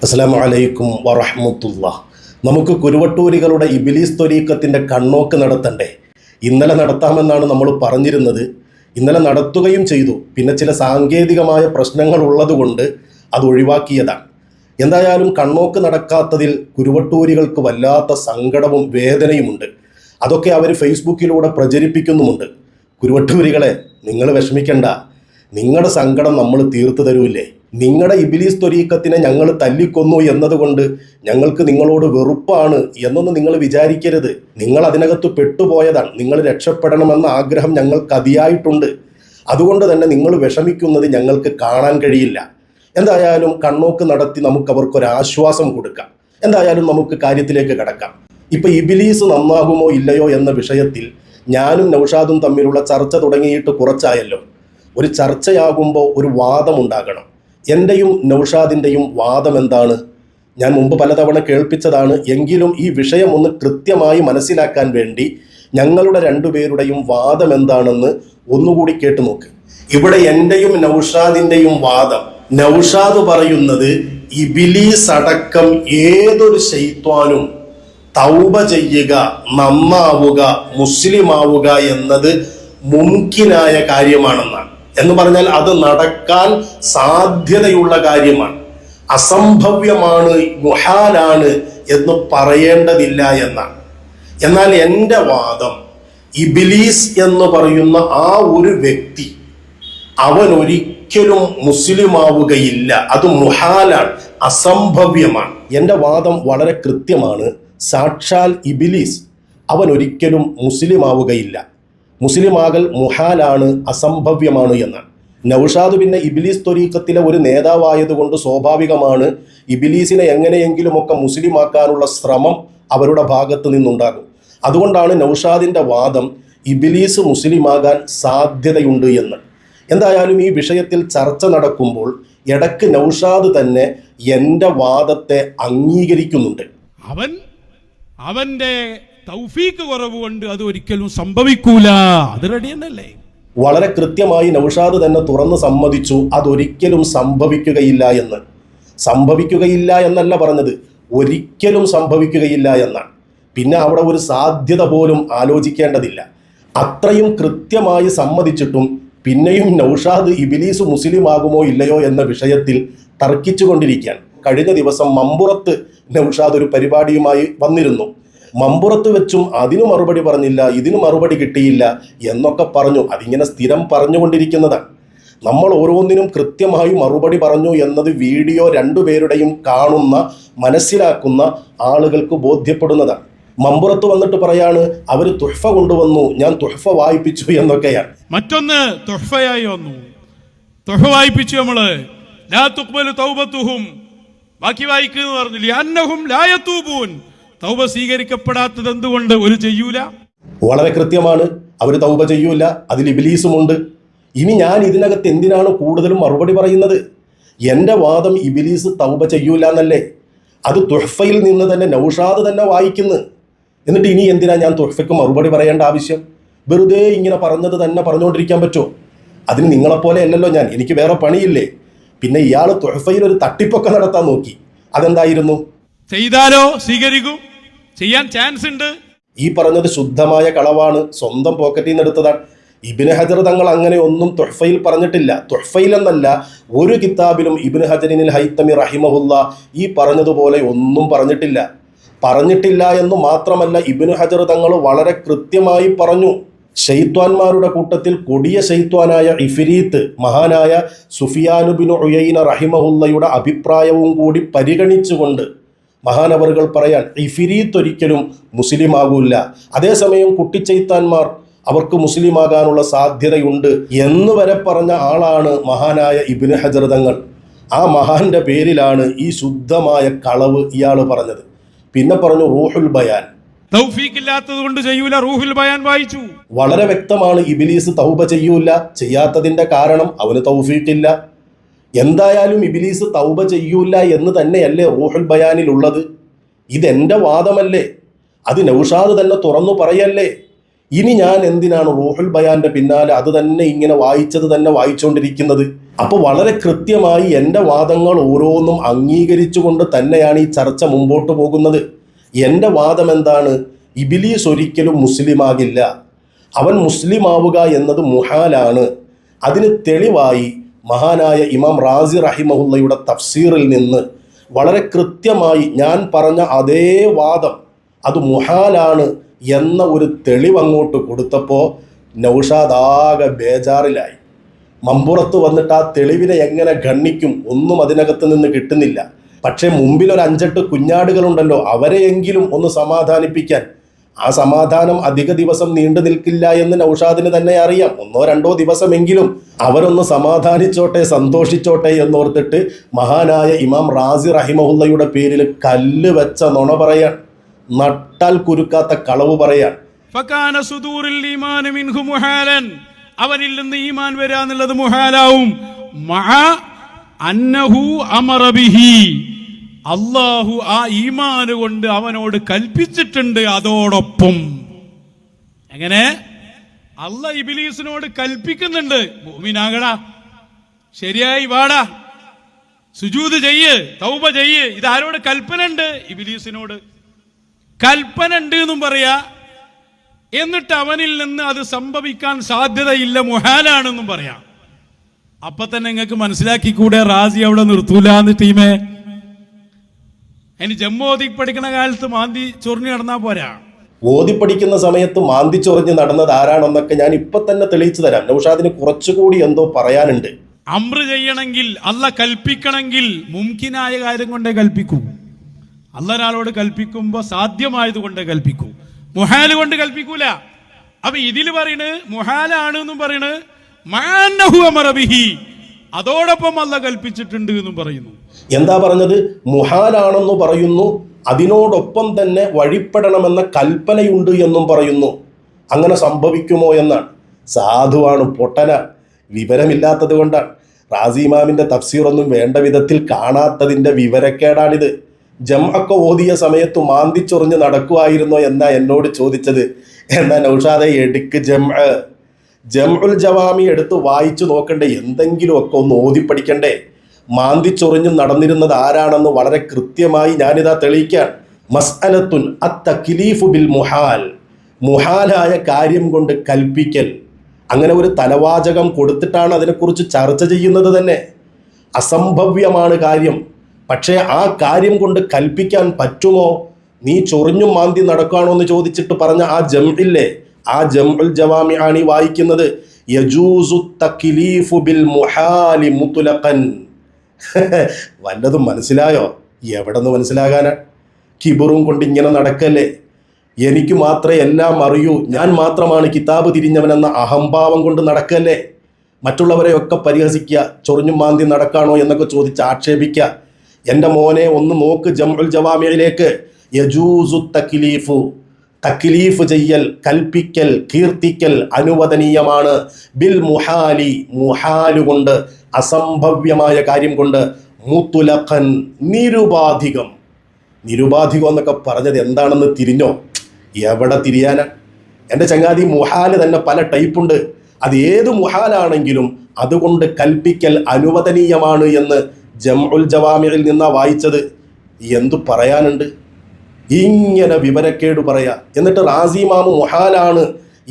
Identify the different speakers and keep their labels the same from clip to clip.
Speaker 1: അസ്സലാമു അലൈക്കും വറഹ്മത്തുള്ളാഹ്. നമുക്ക് കുരുവട്ടൂരികളുടെ ഇബ്ലീസ് ത്വരീഖത്തിൻ്റെ കണ്ണോക്ക് നടത്തണ്ടേ? ഇന്നലെ നടത്താമെന്നാണ് നമ്മൾ പറഞ്ഞിരുന്നത്. ഇന്നലെ നടത്തുകയും ചെയ്തു. പിന്നെ ചില സാങ്കേതികമായ പ്രശ്നങ്ങൾ ഉള്ളതുകൊണ്ട് അത് ഒഴിവാക്കിയതാണ്. എന്തായാലും കണ്ണോക്ക് നടക്കാത്തതിൽ കുരുവട്ടൂരികൾക്ക് വല്ലാത്ത സങ്കടവും വേദനയുമുണ്ട്. അതൊക്കെ അവർ ഫേസ്ബുക്കിലൂടെ പ്രചരിപ്പിക്കുന്നുമുണ്ട്. കുരുവട്ടൂരികളെ, നിങ്ങൾ വിഷമിക്കണ്ട. നിങ്ങളുടെ സങ്കടം നമ്മൾ തീർത്തു തരൂല്ലേ? നിങ്ങളുടെ ഇബ്ലീസ് ത്വരീഖത്തിനെ ഞങ്ങൾ തല്ലിക്കൊന്നു എന്നതുകൊണ്ട് ഞങ്ങൾക്ക് നിങ്ങളോട് വെറുപ്പാണ് എന്നൊന്നും നിങ്ങൾ വിചാരിക്കരുത്. നിങ്ങൾ അതിനകത്ത് പെട്ടുപോയതാണ്. നിങ്ങൾ രക്ഷപ്പെടണമെന്ന ആഗ്രഹം ഞങ്ങൾക്ക് അതിയായിട്ടുണ്ട്. അതുകൊണ്ട് തന്നെ നിങ്ങൾ വിഷമിക്കുന്നത് ഞങ്ങൾക്ക് കാണാൻ കഴിയില്ല. എന്തായാലും കണ്ണോക്ക് നടത്തി നമുക്ക് അവർക്കൊരാശ്വാസം കൊടുക്കാം. എന്തായാലും നമുക്ക് കാര്യത്തിലേക്ക് കടക്കാം. ഇപ്പം ഇബ്ലീസ് നന്നാകുമോ ഇല്ലയോ എന്ന വിഷയത്തിൽ ഞാനും നൗഷാദും തമ്മിലുള്ള ചർച്ച തുടങ്ങിയിട്ട് കുറച്ചായല്ലോ. ഒരു ചർച്ചയാകുമ്പോൾ ഒരു വാദമുണ്ടാകണം. എൻ്റെയും നൗഷാദിൻ്റെയും വാദം എന്താണ്? ഞാൻ മുമ്പ് പലതവണ കേൾപ്പിച്ചതാണ്. എങ്കിലും ഈ വിഷയം ഒന്ന് കൃത്യമായി മനസ്സിലാക്കാൻ വേണ്ടി ഞങ്ങളുടെ രണ്ടുപേരുടെയും വാദം എന്താണെന്ന് ഒന്നുകൂടി കേട്ടു നോക്ക്. ഇവിടെ എൻ്റെയും നൗഷാദിൻ്റെയും വാദം, നൗഷാദ് പറയുന്നത് ഇബ്ലീസ് അടക്കം ഏതൊരു ശൈത്വാനും തൗബ ചെയ്യുക, നന്നാവുക, മുസ്ലിമാവുക എന്നത് മുംകിനായ കാര്യമാണെന്നാണ്. എന്ന് പറഞ്ഞാൽ അത് നടക്കാൻ സാധ്യതയുള്ള കാര്യമാണ്, അസംഭവ്യമാണ്, മുഹാലാണ് എന്ന് പറയേണ്ടതില്ല എന്നാണ്. എന്നാൽ എൻ്റെ വാദം, ഇബ്ലീസ് എന്ന് പറയുന്ന ആ ഒരു വ്യക്തി അവൻ ഒരിക്കലും മുസ്ലിമാവുകയില്ല. അത് മുഹാലാണ്, അസംഭവ്യമാണ്. എൻ്റെ വാദം വളരെ കൃത്യമാണ്. സാക്ഷാൽ ഇബ്ലീസ് അവൻ ഒരിക്കലും മുസ്ലിമാവുകയില്ല. മുസ്ലിമാകൽ മുഹാലാണ്, അസംഭവ്യമാണ് എന്നാണ്. നൗഷാദ് പിന്നെ ഇബ്ലീസ് ത്വരീഖത്തിലെ ഒരു നേതാവായതുകൊണ്ട് സ്വാഭാവികമാണ് ഇബ്ലീസിനെ എങ്ങനെയെങ്കിലുമൊക്കെ മുസ്ലിമാക്കാനുള്ള ശ്രമം അവരുടെ ഭാഗത്ത് നിന്നുണ്ടാകും. അതുകൊണ്ടാണ് നൗഷാദിൻ്റെ വാദം ഇബ്ലീസ് മുസ്ലിമാകാൻ സാധ്യതയുണ്ട് എന്ന്. എന്തായാലും ഈ വിഷയത്തിൽ ചർച്ച നടക്കുമ്പോൾ ഇടയ്ക്ക് നൗഷാദ് തന്നെ എൻ്റെ വാദത്തെ അംഗീകരിക്കുന്നുണ്ട്.
Speaker 2: അവന്റെ തൗഫീക്ക് കുറവ് കൊണ്ട് അത് ഒരിക്കലും സംഭവിക്കൂല, അത് റെഡി തന്നെയല്ലേ?
Speaker 1: വളരെ കൃത്യമായി നൗഷാദ് തന്നെ തുറന്ന് സമ്മതിച്ചു അതൊരിക്കലും സംഭവിക്കുകയില്ല എന്ന്. സംഭവിക്കുകയില്ല എന്നല്ല പറഞ്ഞത്, ഒരിക്കലും സംഭവിക്കുകയില്ല എന്നാണ്. പിന്നെ അവിടെ ഒരു സാധ്യത പോലും ആലോചിക്കേണ്ടതില്ല. അത്രയും കൃത്യമായി സമ്മതിച്ചിട്ടും പിന്നെയും നൗഷാദ് ഇബ്ലീസ് മുസ്ലിം ആകുമോ ഇല്ലയോ എന്ന വിഷയത്തിൽ തർക്കിച്ചുകൊണ്ടിരിക്കുകയാണ്. കഴിഞ്ഞ ദിവസം മമ്പുറത്ത് നൗഷാദ് ഒരു പരിപാടിയുമായി വന്നിരുന്നു. മമ്പുറത്ത് വെച്ചും അതിനു മറുപടി പറഞ്ഞില്ല, ഇതിനു മറുപടി കിട്ടിയില്ല എന്നൊക്കെ പറഞ്ഞു. അതിങ്ങനെ സ്ഥിരം പറഞ്ഞുകൊണ്ടിരിക്കുന്നതാണ്. നമ്മൾ ഓരോന്നിനും കൃത്യമായി മറുപടി പറഞ്ഞു എന്നത് വീഡിയോ രണ്ടുപേരുടെയും കാണുന്ന, മനസ്സിലാക്കുന്ന ആളുകൾക്ക് ബോധ്യപ്പെടുന്നതാണ്. മമ്പുറത്ത് വന്നിട്ട് പറയാണ് അവർ തുഹ്ഫ കൊണ്ടുവന്നു, ഞാൻ തുഹ്ഫ വായിപ്പിച്ചു എന്നൊക്കെയാണ്.
Speaker 2: മറ്റൊന്ന് തുഹ്ഫയായി വന്നു, തുഹ്ഫ വായിപ്പിച്ചു. നമ്മള് ലാ തുഖ്ബലു തൗബത്തുഹും, ബാക്കി വായിക്കുന്നു പറഞ്ഞില്ലേ, അന്നഹും ലാ യതൂബൂൻ, തൗബ സ്വീകരിക്കപ്പെടാത്തത് എന്തുകൊണ്ട്? ഒരു ചെയ്യൂല.
Speaker 1: വളരെ കൃത്യമാണ്, അവർ തൗബ ചെയ്യൂല. അതിൽ ഇബ്ലീസുമുണ്ട്. ഇനി ഞാൻ ഇതിനകത്ത് എന്തിനാണ് കൂടുതലും മറുപടി പറയുന്നത്? എൻ്റെ വാദം ഇബ്ലീസ് തൗബ ചെയ്യൂല എന്നല്ലേ? അത് തുഹ്ഫയിൽ നിന്ന് തന്നെ നൗഷാദ് തന്നെ വായിക്കുന്നു. എന്നിട്ട് ഇനി എന്തിനാ ഞാൻ തുഹ്ഫയ്ക്ക് മറുപടി പറയേണ്ട ആവശ്യം? വെറുതെ ഇങ്ങനെ പറഞ്ഞത് തന്നെ പറഞ്ഞുകൊണ്ടിരിക്കാൻ പറ്റുമോ? അതിന് നിങ്ങളെപ്പോലെ അല്ലല്ലോ ഞാൻ, എനിക്ക് വേറെ പണിയില്ലേ. പിന്നെ ഇയാൾ തുഹ്ഫയിൽ ഒരു തട്ടിപ്പൊക്കെ നടത്താൻ നോക്കി. അതെന്തായിരുന്നു?
Speaker 2: ചെയ്താലോ സ്വീകരിക്കും, ചെയ്യാൻ ചാൻസ് ഉണ്ട്.
Speaker 1: ഈ പറഞ്ഞത് ശുദ്ധമായ കളവാണ്, സ്വന്തം പോക്കറ്റിൽ നിന്ന് എടുത്തതാണ്. ഇബ്നു ഹജർ തങ്ങൾ അങ്ങനെ ഒന്നും തുഹ്ഫയിൽ പറഞ്ഞിട്ടില്ല. തുഹ്ഫയിൽ എന്നല്ല, ഒരു കിതാബിലും ഇബ്നു ഹജറിനിൽ ഹൈത്തമി റഹിമഹുല്ല ഈ പറഞ്ഞതുപോലെ ഒന്നും പറഞ്ഞിട്ടില്ല എന്ന് മാത്രമല്ല, ഇബ്നു ഹജർ തങ്ങൾ വളരെ കൃത്യമായി പറഞ്ഞു, ശൈത്വാന്മാരുടെ കൂട്ടത്തിൽ കൊടിയ ശൈത്വാനായ ഇഫ്രീത്ത്, മഹാനായ സുഫിയാനു ബിൻ ഉയൈന റഹിമഹുല്ലയുടെ അഭിപ്രായവും കൂടി പരിഗണിച്ചുകൊണ്ട് മഹാനവറുകൾ പറയാൻ ഇഫ്രീത്ത് ഒരിക്കലും മുസ്ലിം ആകൂല. അതേസമയം കുട്ടിച്ചൈത്താന്മാർ അവർക്ക് മുസ്ലിമാകാനുള്ള സാധ്യതയുണ്ട് എന്ന് വരെ പറഞ്ഞ ആളാണ് മഹാനായ ഇബ്നു ഹജർ തങ്ങൾ. ആ മഹാന്റെ പേരിലാണ് ഈ ശുദ്ധമായ കളവ് ഇയാൾ പറഞ്ഞത്. പിന്നെ പറഞ്ഞു റൂഹുൽ ബയാൻ,
Speaker 2: തൗഫീഖ് ഇല്ലാത്തത് കൊണ്ട് ചെയ്യൂല. റൂഹുൽ ബയാൻ വായിച്ചു.
Speaker 1: വളരെ വ്യക്തമാണ് ഇബ്ലീസ് തൗബ ചെയ്യൂല. ചെയ്യാത്തതിന്റെ കാരണം അവന് തൗഫീഖില്ല. എന്തായാലും ഇബ്ലീസ് തൗബ ചെയ്യൂല എന്ന് തന്നെയല്ലേ റൂഹുൽ ബയാനിൽ ഉള്ളത്? ഇതെന്റെ വാദമല്ലേ? അത് നൗഷാദ് തന്നെ തുറന്നു പറയല്ലേ? ഇനി ഞാൻ എന്തിനാണ് റൂഹുൽ ബയാന്റെ പിന്നാലെ അത് തന്നെ ഇങ്ങനെ വായിച്ചത് തന്നെ വായിച്ചുകൊണ്ടിരിക്കുന്നത്? അപ്പോൾ വളരെ കൃത്യമായി എൻ്റെ വാദങ്ങൾ ഓരോന്നും അംഗീകരിച്ചുകൊണ്ട് തന്നെയാണ് ഈ ചർച്ച മുമ്പോട്ട് പോകുന്നത്. എൻ്റെ വാദം എന്താണ്? ഇബ്ലീസ് ഒരിക്കലും മുസ്ലിമാകില്ല. അവൻ മുസ്ലിമാവുക എന്നത് മുഹാലാണ്. അതിന് തെളിവായി മഹാനായ ഇമാം റാസി റഹിമഹുല്ലയുടെ തഫ്സീറിൽ നിന്ന് വളരെ കൃത്യമായി ഞാൻ പറഞ്ഞ അതേ വാദം അത് മുഹാലാണ് എന്ന ഒരു തെളിവ് അങ്ങോട്ട് കൊടുത്തപ്പോൾ നൗഷാദ് ആകെ ബേജാറിലായി. മമ്പുറത്ത് വന്നിട്ട് ആ തെളിവിനെ എങ്ങനെ ഗണ്ണിക്കും? ഒന്നും അതിനകത്ത് നിന്ന് കിട്ടുന്നില്ല. പക്ഷേ മുമ്പിൽ ഒരു 5-8 കുഞ്ഞാടുകളുണ്ടല്ലോ, അവരെയെങ്കിലും ഒന്ന് സമാധാനിപ്പിക്കാൻ. ആ സമാധാനം അധിക ദിവസം നീണ്ടു നിൽക്കില്ല എന്ന് നൗഷാദിന് തന്നെ അറിയാം. 1-2 ദിവസമെങ്കിലും അവരൊന്ന് സമാധാനിച്ചോട്ടെ, സന്തോഷിച്ചോട്ടെ എന്നോർത്തിട്ട് മഹാനായ ഇമാം റാസി റഹിമഹുല്ലയുടെ പേരിൽ കല്ല് വെച്ച നുണ പറയാൻ, നട്ടാൽ കുരുക്കാത്ത കളവ് പറയാൻ.
Speaker 2: ഫകാന സുദൂറുൽ ഈമാൻ മിൻഹു മുഹാലൻ, അവനിൽ നിന്ന് ഈമാൻ വരാന്നുള്ളത് മുഹാലാവും. മഅ അന്നഹു അമറ ബിഹി, അല്ലാഹു ആ ഈമാൻ കൊണ്ട് അവനോട് കൽപ്പിച്ചിട്ടുണ്ട്. അതോടൊപ്പം എങ്ങനെ അല്ലാഹ് ഇബ്ലീസിനോട് കൽപ്പിക്കുന്നുണ്ട്, മുഅ്മിനാകടാ, ശരിയായി വാടാ, സുജൂദ് ചെയ്യ്, തൗബ ചെയ്യ്. ഇതാരോട് കൽപ്പന ഉണ്ട്? ഇബ്ലീസിനോട് കൽപ്പന ഉണ്ട് എന്നും പറയാ. എന്നിട്ട് അവനിൽ നിന്ന് അത് സംഭവിക്കാൻ സാധ്യതയില്ല, മുഹാലാണെന്നും പറയാം. അപ്പൊ തന്നെ നിങ്ങൾക്ക് മനസ്സിലാക്കിക്കൂടെ റാസി അവിടെ നിർത്തൂലെന്ന് ടീമേ. ഇനി ജമ്മോദി പഠിക്കുന്ന കാലത്ത് മാന്തി ചൊറിഞ്ഞു നടന്നാ പോരാ.
Speaker 1: ഓതിപ്പടിക്കുന്ന സമയത്ത് മാന്തി ചൊറിഞ്ഞ് നടന്നത് ആരാണെന്നൊക്കെ ഞാൻ ഇപ്പൊ തന്നെ തെളിയിച്ചു തരാം. നൗഷാദിന് കുറച്ചുകൂടി എന്തോ പറയാനുണ്ട്.
Speaker 2: അമ്ര ചെയ്യണമെങ്കിൽ, അല്ല കൽപ്പിക്കണമെങ്കിൽ മുംകിനായ കാര്യം കൊണ്ടേ കൽപ്പിക്കൂ. അല്ല ഒരാളോട് കൽപ്പിക്കുമ്പോ സാധ്യമായത് കൊണ്ടേ കൽപ്പിക്കൂ, മുഹാല് കൊണ്ട് കൽപ്പിക്കൂല. അപ്പൊ ഇതിൽ പറയണ് മുഹാലാണ് എന്നും പറയണ്, മഅന്നഹു അമറ ബിഹി, അതോടൊപ്പം അല്ല കൽപ്പിച്ചിട്ടുണ്ട് എന്നും പറയുന്നു.
Speaker 1: എന്താ പറഞ്ഞത്? മുഹാലാണെന്ന് പറയുന്നു, അതിനോടൊപ്പം തന്നെ വഴിപ്പെടണമെന്ന കൽപ്പനയുണ്ട് എന്നും പറയുന്നു. അങ്ങനെ സംഭവിക്കുമോ എന്നാണ്. സാധുവാണ്, പൊട്ടന, വിവരമില്ലാത്തത് കൊണ്ടാണ്. റാസി ഇമാമിന്റെ തഫ്സീറൊന്നും വേണ്ട വിധത്തിൽ കാണാത്തതിന്റെ വിവരക്കേടാണിത്. ജംഅൊക്കെ ഓതിയ സമയത്ത് മാന്തിച്ചൊറിഞ്ഞ് നടക്കുമായിരുന്നോ എന്നാ എന്നോട് ചോദിച്ചത്. എന്നാ നൗഷാദെ എടുക്ക് ജംഉൽ ജവാമി എടുത്ത് വായിച്ചു നോക്കണ്ടേ? എന്തെങ്കിലുമൊക്കെ ഒന്ന് ഓതിപ്പടിക്കണ്ടേ? മാന്തിച്ചൊറിഞ്ഞും നടന്നിരുന്നത് ആരാണെന്ന് വളരെ കൃത്യമായി ഞാനിതാ തെളിയിക്കാൻ. മസ്അലത്തുൻ അത്തക്ലീഫു ബിൽ മുഹാൽ, മുഹാലായ കാര്യം കൊണ്ട് കൽപ്പിക്കൽ. അങ്ങനെ ഒരു തലവാചകം കൊടുത്തിട്ടാണ് അതിനെക്കുറിച്ച് ചർച്ച ചെയ്യുന്നത് തന്നെ. അസംഭവ്യമാണ് കാര്യം. പക്ഷേ ആ കാര്യം കൊണ്ട് കൽപ്പിക്കാൻ പറ്റുമോ? നീ ചൊറിഞ്ഞും മാന്തി നടക്കുകയാണോ എന്ന് ചോദിച്ചിട്ട് പറഞ്ഞ ആ ജംഇല്ലേ, ആ ജംഉൽ ജവാമി ആണ് ഈ വായിക്കുന്നത്. യജൂസു തക്ലീഫു ബിൽ മുഹാലി മുത്ലഖൻ. വല്ലതും മനസ്സിലായോ? എവിടെ നിന്ന് മനസ്സിലാകാനാ? കിബറും കൊണ്ട് ഇങ്ങനെ നടക്കല്ലേ. എനിക്ക് മാത്രമേ എല്ലാം അറിയൂ, ഞാൻ മാത്രമാണ് കിതാബ് തിരിഞ്ഞവനെന്ന അഹംഭാവം കൊണ്ട് നടക്കല്ലേ. മറ്റുള്ളവരെയൊക്കെ പരിഹസിക്കുക, ചൊറിഞ്ഞും മാന്തി നടക്കാണോ എന്നൊക്കെ ചോദിച്ച് ആക്ഷേപിക്കുക. എൻ്റെ മോനെ ഒന്ന് നോക്ക് ജംഉൽ ജവാമിയിലേക്ക്. യജൂസു തക്ലീഫു, തക്ലീഫ് ചെയ്യൽ, കൽപ്പിക്കൽ, കീർത്തിക്കൽ അനുവദനീയമാണ്. ബിൽ മുഹാലി, മുഹാല് കൊണ്ട്, അസംഭവ്യമായ കാര്യം കൊണ്ട്. മുത്ലഖൻ, നിരുപാധികം. നിരുപാധികം എന്നൊക്കെ പറഞ്ഞത് എന്താണെന്ന് തിരിഞ്ഞോ? എവിടെ തിരിയാനാ എൻ്റെ ചങ്ങാതി? മുഹാല് തന്നെ പല ടൈപ്പുണ്ട്. അത് ഏത് മുഹാലാണെങ്കിലും അതുകൊണ്ട് കൽപ്പിക്കൽ അനുവദനീയമാണ് എന്ന് ജംഉൽ ജവാമിയിൽ നിന്നാ വായിച്ചത്. എന്തു പറയാനുണ്ട്? ഇങ്ങനെ വിവരക്കേട് പറയാ. എന്നിട്ട് റാസി ഇമാമ് മുഹാലാണ്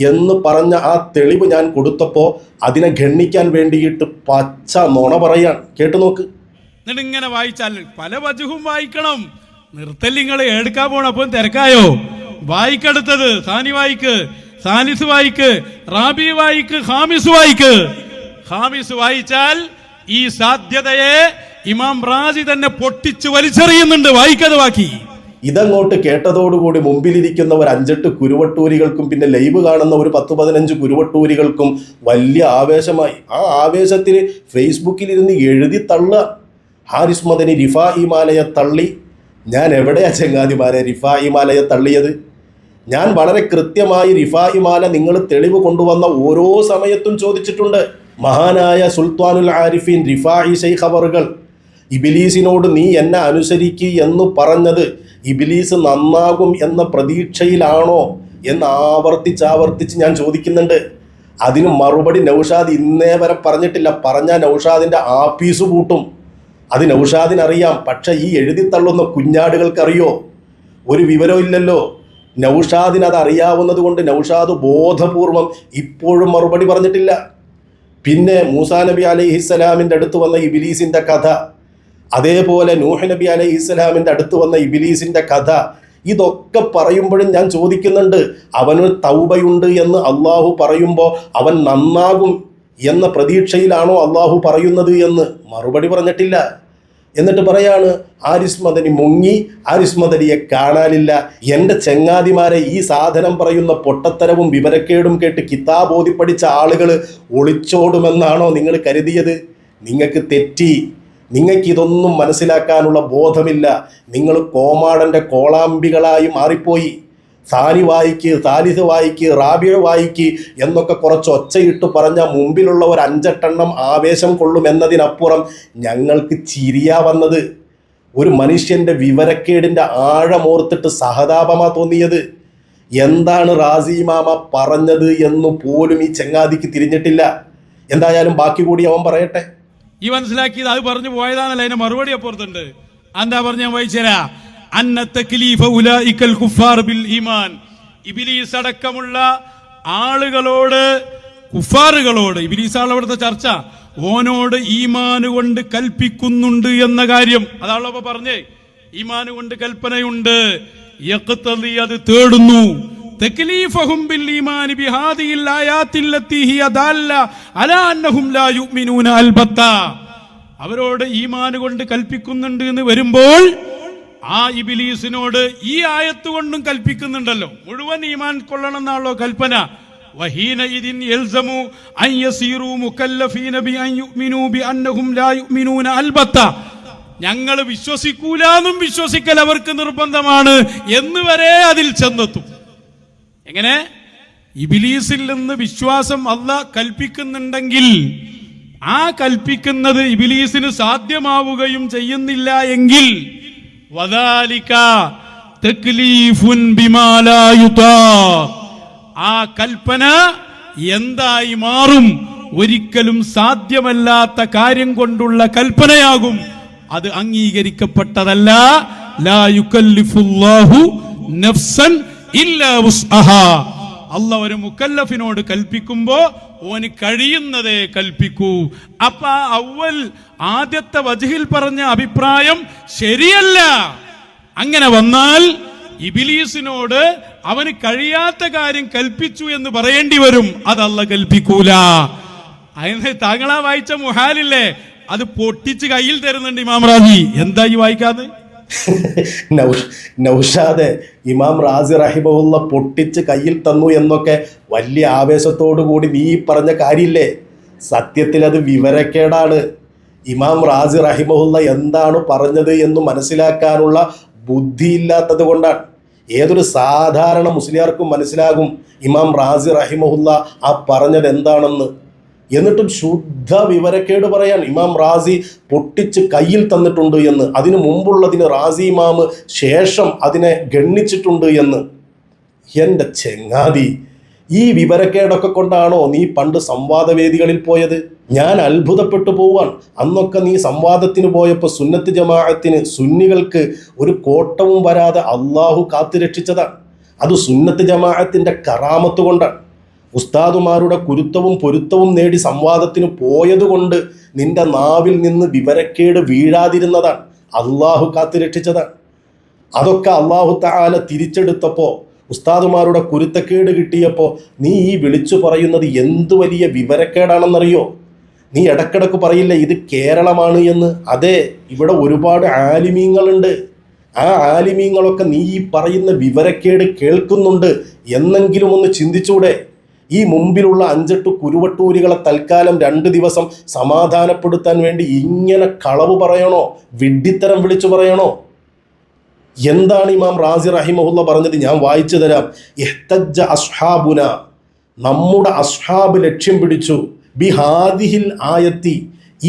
Speaker 1: എന്ന് പറഞ്ഞ ആ തെളിവ് ഞാൻ കൊടുത്തപ്പോൾ അതിനെ ഗണ്ണിക്കാൻ വേണ്ടിയിട്ട് പച്ച നുണ പറയാൻ. കേട്ടു നോക്ക്.
Speaker 2: എന്നിട്ട് ഇങ്ങനെ വായിച്ചാൽ പല വജുഹും വായിക്കണം. നിർത്തലിങ്ങൾ എടുക്കാൻ പോണപ്പം തിരക്കായോ? വായിക്കെടുത്തത് സാനി വായിക്ക്, സാലിസ് വായിക്ക്, റാബി വായിക്ക്, ഖാമിസ് വായിക്ക്. ഖാമിസ് വായിച്ചാൽ ഈ സാധ്യതയെ ഇമാം റാസി തന്നെ പൊട്ടിച്ച് വലിച്ചെറിയുന്നുണ്ട്. വായിക്കത് ബാക്കി.
Speaker 1: ഇതങ്ങോട്ട് കേട്ടതോടുകൂടി മുമ്പിലിരിക്കുന്ന ഒരു 5-8 കുരുവട്ടൂരികൾക്കും പിന്നെ ലൈവ് കാണുന്ന ഒരു 10-15 കുരുവട്ടൂരികൾക്കും വലിയ ആവേശമായി. ആ ആവേശത്തിൽ ഫേസ്ബുക്കിലിരുന്ന് എഴുതി തള്ളുക. ഹാരിസ് മദനി റിഫാഇ മാലയെ തള്ളി. ഞാൻ എവിടെയാ ചങ്ങാതിമാരെ റിഫാഇ മാലയെ തള്ളിയത്? ഞാൻ വളരെ കൃത്യമായി റിഫാഇ മാല നിങ്ങൾ തെളിവ് കൊണ്ടുവന്ന ഓരോ സമയത്തും ചോദിച്ചിട്ടുണ്ട്. മഹാനായ സുൽത്താനുൽ ആരിഫീൻ റിഫാഇ ശൈഖ് അവറുകൾ ഇബ്ലീസിനോട് നീ എന്നെ അനുസരിക്കുക എന്ന് പറഞ്ഞത് ഇബ്ലീസ് നന്നാകും എന്ന പ്രതീക്ഷയിലാണോ എന്ന് ആവർത്തിച്ച് ഞാൻ ചോദിക്കുന്നുണ്ട്. അതിന് മറുപടി നൗഷാദ് ഇന്നേ വരെ പറഞ്ഞിട്ടില്ല. പറഞ്ഞാൽ നൗഷാദിൻ്റെ ആഫീസ് പൂട്ടും. അത് നൗഷാദിനറിയാം. പക്ഷെ ഈ എഴുതിത്തള്ളുന്ന കുഞ്ഞാടുകൾക്കറിയോ? ഒരു വിവരവും ഇല്ലല്ലോ. നൗഷാദിന് അത് അറിയാവുന്നത് കൊണ്ട് നൗഷാദ് ബോധപൂർവം ഇപ്പോഴും മറുപടി പറഞ്ഞിട്ടില്ല. പിന്നെ മൂസാ നബി അലൈഹിസ്സലാമിൻ്റെ അടുത്ത് വന്ന ഇബ്ലീസിൻ്റെ കഥ, അതേപോലെ നൂഹ് നബി അലൈഹിസ്സലാമിൻ്റെ അടുത്ത് വന്ന ഇബ്ലീസിൻ്റെ കഥ, ഇതൊക്കെ പറയുമ്പോഴും ഞാൻ ചോദിക്കുന്നുണ്ട്, അവന് തൗബയുണ്ട് എന്ന് അള്ളാഹു പറയുമ്പോൾ അവൻ നന്നാകും എന്ന പ്രതീക്ഷയിലാണോ അള്ളാഹു പറയുന്നത് എന്ന് മറുപടി പറഞ്ഞിട്ടില്ല. എന്നിട്ട് പറയാണ് ആരിസ് മദനി മുങ്ങി, ആരിസ് മദനിയെ കാണാനില്ല. എൻ്റെ ചങ്ങാതിമാരെ, ഈ സാധനം പറയുന്ന പൊട്ടത്തരവും വിവരക്കേടും കേട്ട് കിതാബ് ഓതി പഠിച്ച ആളുകൾ ഒളിച്ചോടുമെന്നാണോ നിങ്ങൾ കരുതിയത്? നിങ്ങൾക്ക് തെറ്റി. നിങ്ങൾക്കിതൊന്നും മനസ്സിലാക്കാനുള്ള ബോധമില്ല. നിങ്ങൾ കോമാടൻ്റെ കോളാമ്പികളായി മാറിപ്പോയി. സാനി വായിക്ക്, സാലിസ് വായിക്ക്, റാബിയ വായിക്ക് എന്നൊക്കെ കുറച്ച് ഒച്ചയിട്ട് പറഞ്ഞാൽ മുമ്പിലുള്ള ഒരു 5-8 ആവേശം കൊള്ളുമെന്നതിനപ്പുറം ഞങ്ങൾക്ക് ചിരിയാ വന്നത്. ഒരു മനുഷ്യൻ്റെ വിവരക്കേടിൻ്റെ ആഴമോർത്തിട്ട് സഹതാപമാ തോന്നിയത്. എന്താണ് റാസി മാമ പറഞ്ഞത് എന്ന് പോലും ഈ ചങ്ങാതിക്ക് തിരിഞ്ഞിട്ടില്ല. എന്തായാലും ബാക്കി കൂടി അവൻ പറയട്ടെ.
Speaker 2: ഈ മനസ്സിലാക്കിയത് അത് പറഞ്ഞു പോയതാണല്ലോ. അതിന്റെ മറുപടി അപ്പുറത്തുണ്ട്. എന്താ പറഞ്ഞ ഞാൻ വായിച്ചരാ. അന്ന തക്ലീഫ ഉലൈകൽ കുഫാർ ബിൽ ഈമാൻ. ഇബ്ലീസ് അടക്കമുള്ള ആളുകളോട്, കുഫാറുകളോട്, ഇബ്ലീസാണ് അവിടുത്തെ ചർച്ച, ഓനോട് ഈമാന് കൊണ്ട് കൽപ്പിക്കുന്നുണ്ട് എന്ന കാര്യം അതാണല്ലോ അപ്പൊ പറഞ്ഞേ. ഈമാന് കൊണ്ട് കൽപ്പനയുണ്ട്. യഖ്തദി, അത് തേടുന്നു. തക്ലീഫഹും ബിൽ ഈമാനി ബിഹാദിഹിൽ ആയാത്തിൽ ലത്തി ഹിയ ദാല്ല അലാ അന്നഹും ലാ യുഅ്മിനൂന അൽബത്ത. അവരോട് ഈമാന് കൊണ്ട് കൽപ്പിക്കുന്നുണ്ട് എന്ന് വരുമ്പോൾ ആ ഇബ്ലീസിനോട് ഈ ആയത്ത് കൊണ്ടും കൽപ്പിക്കുന്നുണ്ടല്ലോ. മുഴുവൻ ഈമാൻ കൊള്ളണം എന്നാണല്ലോ കൽപ്പന. വഹീന ഇദിൻ യൽസമു അൻ യസീറു മുകല്ലഫീന ബി അൻ യുഅ്മിനൂ ബി അന്നഹും ലാ യുഅ്മിനൂന അൽബത്ത. ഞങ്ങൾ വിശ്വസിക്കൂലാന്നും വിശ്വസിക്കൽ അവർക്ക് നിർബന്ധമാണ് എന്ന് വരെ അതിൽ ചെന്നെത്തും. എങ്ങനെ? ഇബ്ലീസിൽ നിന്ന് വിശ്വാസം അല്ലാഹ് കൽപ്പിക്കുന്നുണ്ടെങ്കിൽ ആ കൽപ്പിക്കുന്നത് ഇബ്ലീസിന് സാധ്യമാവുകയും ചെയ്യുന്നില്ല എങ്കിൽ വദാലിക തക്ലീഫുൻ ബിമാ ലാ യുതാഖ്, ആ കൽപ്പന എന്തായി മാറും? ഒരിക്കലും സാധ്യമല്ലാത്ത കാര്യം കൊണ്ടുള്ള കൽപ്പനയാകും. അത് അംഗീകരിക്കപ്പെട്ടതല്ല. ലാ യുകല്ലിഫുല്ലാഹു നഫ്സൻ ഇല്ലാ വുസ്അഹാ. അല്ലാഹ് ഒരു മുക്കല്ലഫിനോട് കൽപ്പിക്കുമ്പോ ഓന് കഴിയുന്നതേ കൽപ്പിക്കൂ. അപ്പൊ ആദ്യത്തെ വജ്ഹിൽ പറഞ്ഞ അഭിപ്രായം ശരിയല്ല. അങ്ങനെ വന്നാൽ ഇബ്ലീസിനോട് അവന് കഴിയാത്ത കാര്യം കൽപ്പിച്ചു എന്ന് പറയേണ്ടി വരും. അത് അല്ലാഹ് കൽപ്പിക്കൂല. അതിന് താങ്കളാ വായിച്ച മുഹാലില്ലേ, അത് പൊട്ടിച്ച് കയ്യിൽ തരുന്നുണ്ട് ഇമാം റാസി. എന്താ ഈ വായിക്കാതെ?
Speaker 1: നൗഷാദെ, ഇമാം റാസി റഹിമഹുല്ല പൊട്ടിച്ച് കയ്യിൽ തന്നു എന്നൊക്കെ വലിയ ആവേശത്തോടു കൂടി നീ പറഞ്ഞ കാര്യമില്ലേ, സത്യത്തിൽ അത് വിവരക്കേടാണ്. ഇമാം റാസി റഹിമഹുല്ല എന്താണ് പറഞ്ഞത് എന്ന് മനസ്സിലാക്കാനുള്ള ബുദ്ധിയില്ലാത്തത് കൊണ്ടാണ്. ഏതൊരു സാധാരണ മുസ്ലിയാർക്കും മനസ്സിലാകും ഇമാം റാസി റഹിമഹുല്ല ആ പറഞ്ഞത് എന്താണെന്ന്. എന്നിട്ടും ശുദ്ധ വിവരക്കേട് പറയാൻ ഇമാം റാസി പൊട്ടിച്ച് കയ്യിൽ തന്നിട്ടുണ്ട് എന്ന്, അതിനു മുമ്പുള്ളതിന് റാസി ഇമാം ശേഷം അതിനെ ഗണ്ണിച്ചിട്ടുണ്ട് എന്ന്. എൻ്റെ ചെങ്ങാതി, ഈ വിവരക്കേടൊക്കെ കൊണ്ടാണോ നീ പണ്ട് സംവാദവേദികളിൽ പോയത്? ഞാൻ അത്ഭുതപ്പെട്ടു പോവാൻ. അന്നൊക്കെ നീ സംവാദത്തിന് പോയപ്പോൾ സുന്നത്ത് ജമാഅത്തിന്, സുന്നികൾക്ക് ഒരു കോട്ടവും വരാതെ അള്ളാഹു കാത്തുരക്ഷിച്ചതാണ്. അത് സുന്നത്ത് ജമാഅത്തിൻ്റെ കറാമത്ത് കൊണ്ടാണ്. ഉസ്താദുമാരുടെ കുരുത്തവും പൊരുത്തവും നേടി സംവാദത്തിന് പോയതുകൊണ്ട് നിന്റെ നാവിൽ നിന്ന് വിവരക്കേട് വീഴാതിരുന്നതാണ്. അള്ളാഹു കാത്തുരക്ഷിച്ചതാണ്. അതൊക്കെ അള്ളാഹു തആല തിരിച്ചെടുത്തപ്പോൾ, ഉസ്താദുമാരുടെ കുരുത്തക്കേട് കിട്ടിയപ്പോൾ നീ ഈ വിളിച്ചു പറയുന്നത് എന്ത് വലിയ വിവരക്കേടാണെന്നറിയോ? നീ ഇടക്കിടക്ക് പറയില്ല ഇത് കേരളമാണ് എന്ന്. അതെ, ഇവിടെ ഒരുപാട് ആലിമീങ്ങളുണ്ട്. ആ ആലിമീങ്ങളൊക്കെ നീ ഈ പറയുന്ന വിവരക്കേട് കേൾക്കുന്നുണ്ട് എന്നെങ്കിലും ഒന്ന് ചിന്തിച്ചൂടെ? ഈ മുമ്പിലുള്ള 5-8 കുരുവട്ടൂരികളെ തൽക്കാലം 2 ദിവസം സമാധാനപ്പെടുത്താൻ വേണ്ടി ഇങ്ങനെ കളവ് പറയണോ? വിഡ്ഢിത്തരം വിളിച്ചു പറയണോ? എന്താണ് ഇമാം റാസി റഹിമഹുല്ല പറഞ്ഞത്? ഞാൻ വായിച്ചു തരാം. ഇഹ്തജ്ജ അസ്ഹാബുന, നമ്മുടെ അസ്ഹാബ് ലക്ഷ്യം പിടിച്ചു, ബിഹാദിഹിൽ ആയത്തി,